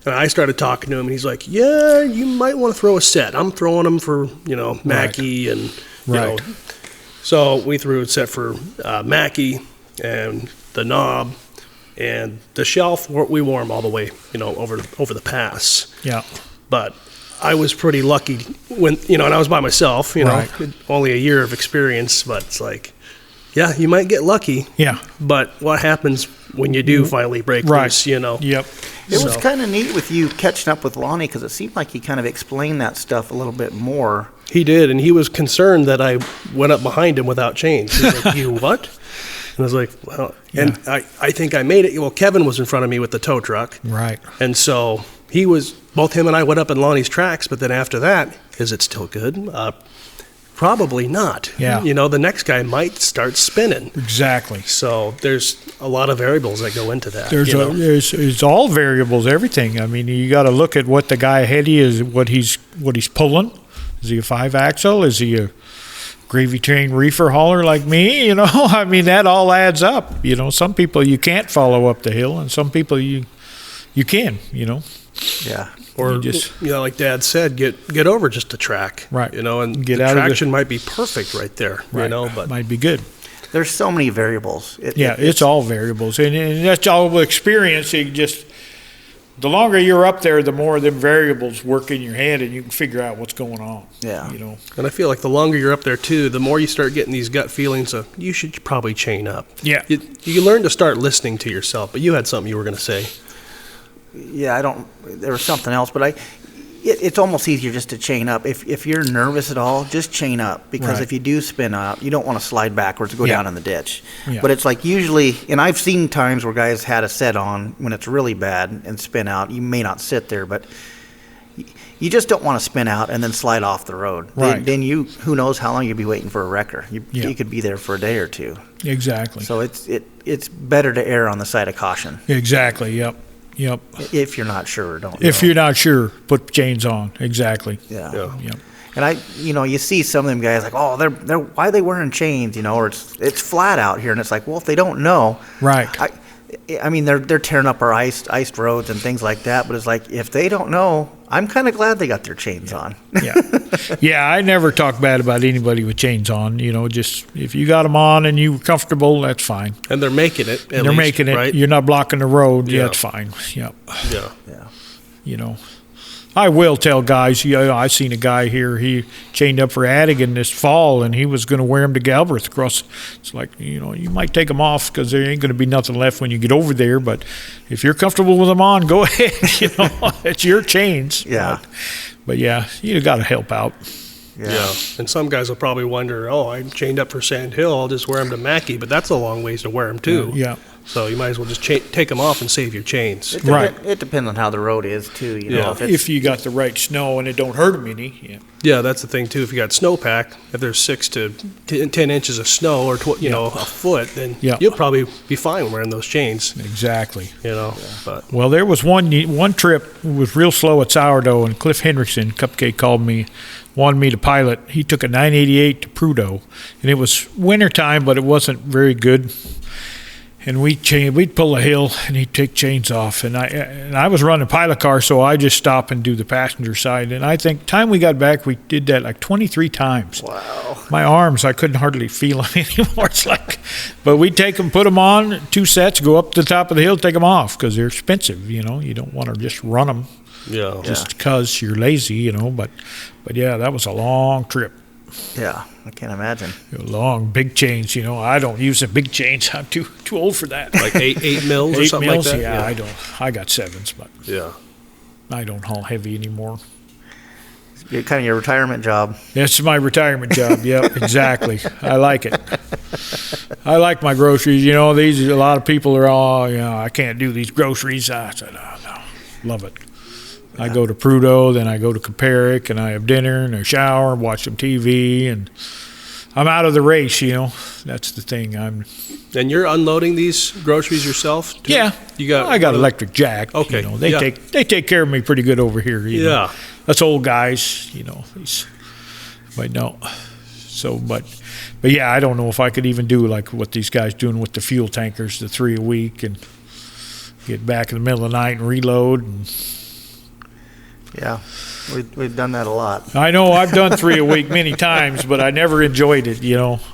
And I started talking to him, and he's like, yeah, you might want to throw a set. I'm throwing them for, Mackie and, So we threw a set for Mackie and the knob and the shelf. We wore them all the way, over the pass. Yeah. But I was pretty lucky when, and I was by myself, only a year of experience, but it's like, yeah, you might get lucky. Yeah. But what happens when you do finally break loose, Yep. It was kind of neat with you catching up with Lonnie because it seemed like he kind of explained that stuff a little bit more. He did, and he was concerned that I went up behind him without chains. He's like, you what? And I was like, well, and I think I made it. Well, Kevin was in front of me with the tow truck. Right. And so both him and I went up in Lonnie's tracks, but then after that, is it still good? Probably not. Yeah. The next guy might start spinning. Exactly. So there's a lot of variables that go into that. There's all variables, everything. I mean, you got to look at what the guy ahead of you is, what he's pulling. Is he a 5-axle? Is he a gravy train reefer hauler like me? I mean, that all adds up. Some people you can't follow up the hill, and some people you can. Yeah. Or just like Dad said, get over just a track, right? And get the traction might be perfect right there, but might be good. There's so many variables. It's all variables, and that's all experience. The longer you're up there, the more them variables work in your head, and you can figure out what's going on. Yeah. And I feel like the longer you're up there too, the more you start getting these gut feelings of you should probably chain up. Yeah. You learn to start listening to yourself. But you had something you were going to say. Yeah, there was something else, but It's almost easier just to chain up. If you're nervous at all, just chain up, because Right. if you do spin out, you don't want to slide backwards to go Yeah. down in the ditch. Yeah. But it's like usually, and I've seen times where guys had a set on when it's really bad and spin out. You may not sit there, but you just don't want to spin out and then slide off the road. Right. Then you, who knows how long you'd be waiting for a wrecker. Yeah. You could be there for a day or two. Exactly. So it's better to err on the side of caution. Exactly. Yep. If you're not sure, don't. If you're not sure, put chains on. Exactly. Yeah. Yep. And you see some of them guys like, oh, they're why are they wearing chains, or it's flat out here, and it's like, well, if they don't know, Right. I mean, they're tearing up our iced roads and things like that, but it's like, if they don't know, I'm kind of glad they got their chains on. Yeah, I never talk bad about anybody with chains on. Just if you got them on and you're comfortable, that's fine. And they're making it. They're making it. Right? You're not blocking the road. Yeah. Yeah, it's fine. Yep. Yeah. I will tell guys, I seen a guy here, he chained up for Adigan this fall, and he was going to wear him to Galbraith across. It's like, you might take them off because there ain't going to be nothing left when you get over there, but if you're comfortable with them on, go ahead. It's your chains. Yeah. But yeah, you got to help out. Yeah. And some guys will probably wonder, I'm chained up for Sand Hill, I'll just wear them to Mackey, but that's a long ways to wear them too. Yeah. So you might as well just take them off and save your chains. Right. It depends on how the road is too. Yeah. If you got the right snow and it don't hurt them any. Yeah. Yeah, that's the thing too. If you got snowpack, if there's 6 to 10 inches of snow or a foot, then you'll probably be fine wearing those chains. Exactly. But Well, there was one trip was real slow at Sourdough, and Cliff Hendrickson, Cupcake, called me, wanted me to pilot. He took a 988 to Prudhoe, and it was wintertime, but it wasn't very good. And we'd pull a hill, and he'd take chains off. And I was running a pilot car, so I just stop and do the passenger side. And I think time we got back, we did that like 23 times. Wow. My arms, I couldn't hardly feel them anymore. It's like, but we'd take them, put them on, 2 sets, go up to the top of the hill, take them off because they're expensive. You don't want to just run them just because you're lazy. But yeah, that was a long trip. Yeah, I can't imagine. Long, big chains, I don't use the big chains. I'm too old for that. like 8 mils or 8 something mils, like that? yeah, I don't. I got 7s, but Yeah. I don't haul heavy anymore. It's kind of your retirement job. It's my retirement job. Yep, exactly. I like it. I like my groceries. These a lot of people are all, I can't do these groceries. I said, oh, no, love it. I go to Prudhoe, then I go to Comparic, and I have dinner and a shower, watch some TV, and I'm out of the race. That's the thing. And you're unloading these groceries yourself too? Yeah. I got electric jack. Okay. They take care of me pretty good over here. Yeah. Us old guys, but no. So, but yeah, I don't know if I could even do like what these guys doing with the fuel tankers, the 3 a week, and get back in the middle of the night and reload. And Yeah, we've done that a lot. I know I've done 3 a week many times, but I never enjoyed it.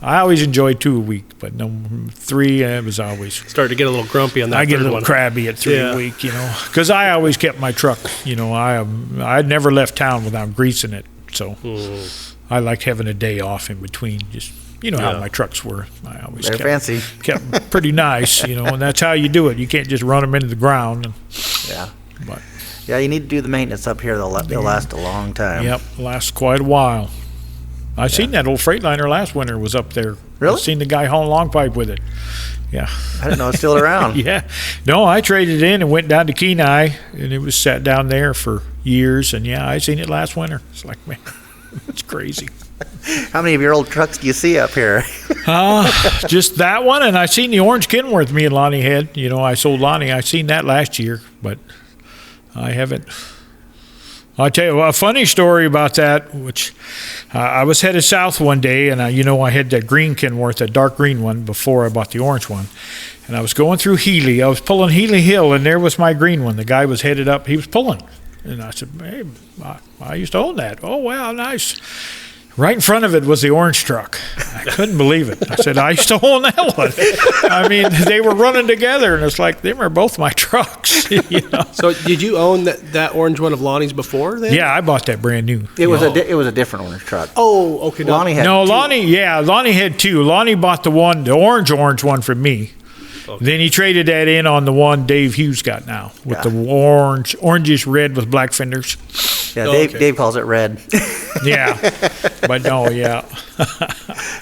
I always enjoyed 2 a week, but no 3. It was always started to get a little grumpy on that. I get a little one. crabby at 3 a week, because I always kept my truck. I never left town without greasing it, so I liked having a day off in between. Just how my trucks were. I always They're fancy. kept them pretty nice, and that's how you do it. You can't just run them into the ground. Yeah. But yeah, you need to do the maintenance up here. They'll last a long time. Yep, lasts quite a while. I seen that old Freightliner last winter was up there. Really? I seen the guy hauling long pipe with it. Yeah. I didn't know it's still around. Yeah. No, I traded it in and went down to Kenai, and it was sat down there for years. And yeah, I seen it last winter. It's like, man, it's crazy. How many of your old trucks do you see up here? Just that one, and I seen the orange Kenworth me and Lonnie had. I sold Lonnie. I seen that last year, but I haven't. I'll tell you a funny story about that, which I was headed south one day, and I had that green Kenworth, that dark green one, before I bought the orange one. And I was going through Healy. I was pulling Healy Hill, and there was my green one. The guy was headed up. He was pulling. And I said, hey, I used to own that. Oh, wow, nice. Right in front of it was the orange truck. I couldn't believe it. I said, I used to own that one. I mean, they were running together, and it's like, they were both my trucks. So did you own that orange one of Lonnie's before then? Yeah, I bought that brand new. It was a different orange truck. Oh, okay. Lonnie had Lonnie had 2. Lonnie bought the orange one from me. Okay. Then he traded that in on the one Dave Hughes got now with the orangish red with black fenders. Yeah, Oh, Dave, okay. Dave calls it red. Yeah, but no, yeah,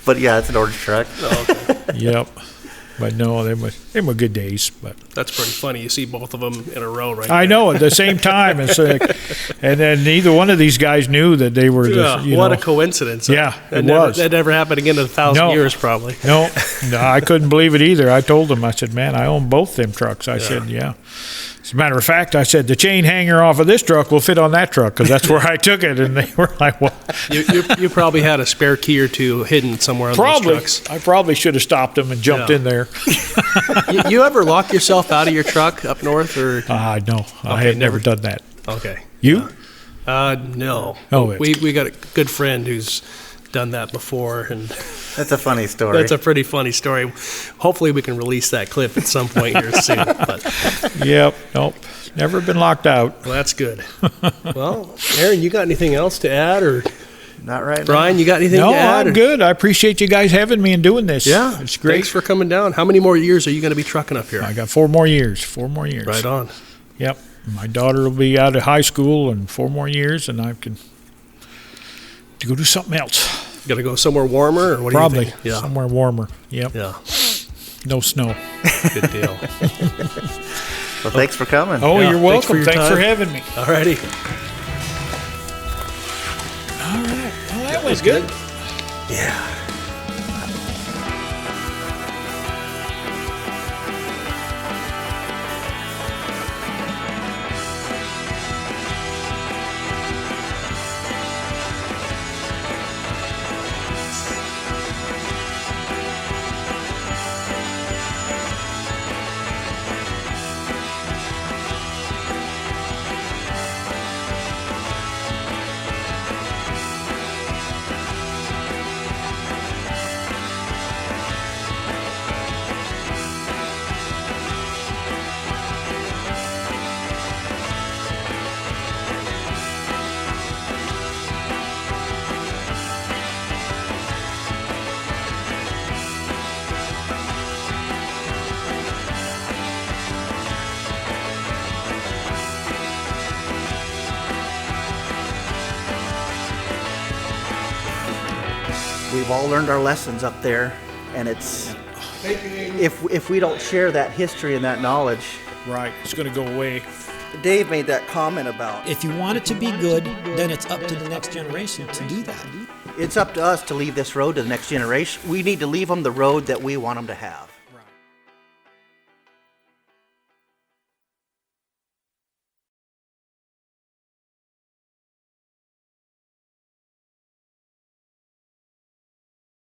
But yeah, it's an orange truck. Oh, okay. yep. But no, they were good days. But That's pretty funny. You see both of them in a row right I there. know at the same time, it's like, and then neither one of these guys knew that they were. Yeah, Just, you what know, a coincidence. Yeah, that it never, was. That never happened again in 1,000 No. years, probably. No, I couldn't believe it either. I told them, I said, man, I own both them trucks. I said, yeah. As a matter of fact, I said, the chain hanger off of this truck will fit on that truck because that's where I took it. And they were like, well, You probably had a spare key or two hidden somewhere on probably. those trucks. I probably should have stopped them and jumped Yeah. in there. You ever lock yourself out of your truck up north, or No, I Okay, have never never- done that. okay? You? No. Oh, it's- we got a good friend who's done that before, and That's a funny story. that's a pretty funny story. Hopefully, we can release that clip at some point here soon. But Yep. Nope. Never been locked out. well, that's good. Well, Aaron, you got anything else to add, or Not right Brian, you got anything No, to add? I'm or- good. I appreciate you guys having me and doing this. Yeah, It's great. Thanks for coming down. How many more years are you going to be trucking up here? I got 4 more years. 4 more years. Right on. Yep. My daughter will be out of high school in 4 more years, and I can to go do something else. Got to go somewhere warmer, or what Probably do you think? Yeah. somewhere warmer. Yep. Yeah. No snow. Good deal. Well, thanks for coming. Oh, Yeah, you're thanks for welcome. your Thanks for time. having me. Alrighty. All right. Well, that was good. Yeah. We've all learned our lessons up there, and it's if we don't share that history and that knowledge. Right. It's going to go away. Dave made that comment about If you want it to be good, then it's up to the next generation to do that. it's up to us to leave this road to the next generation. We need to leave them the road that we want them to have.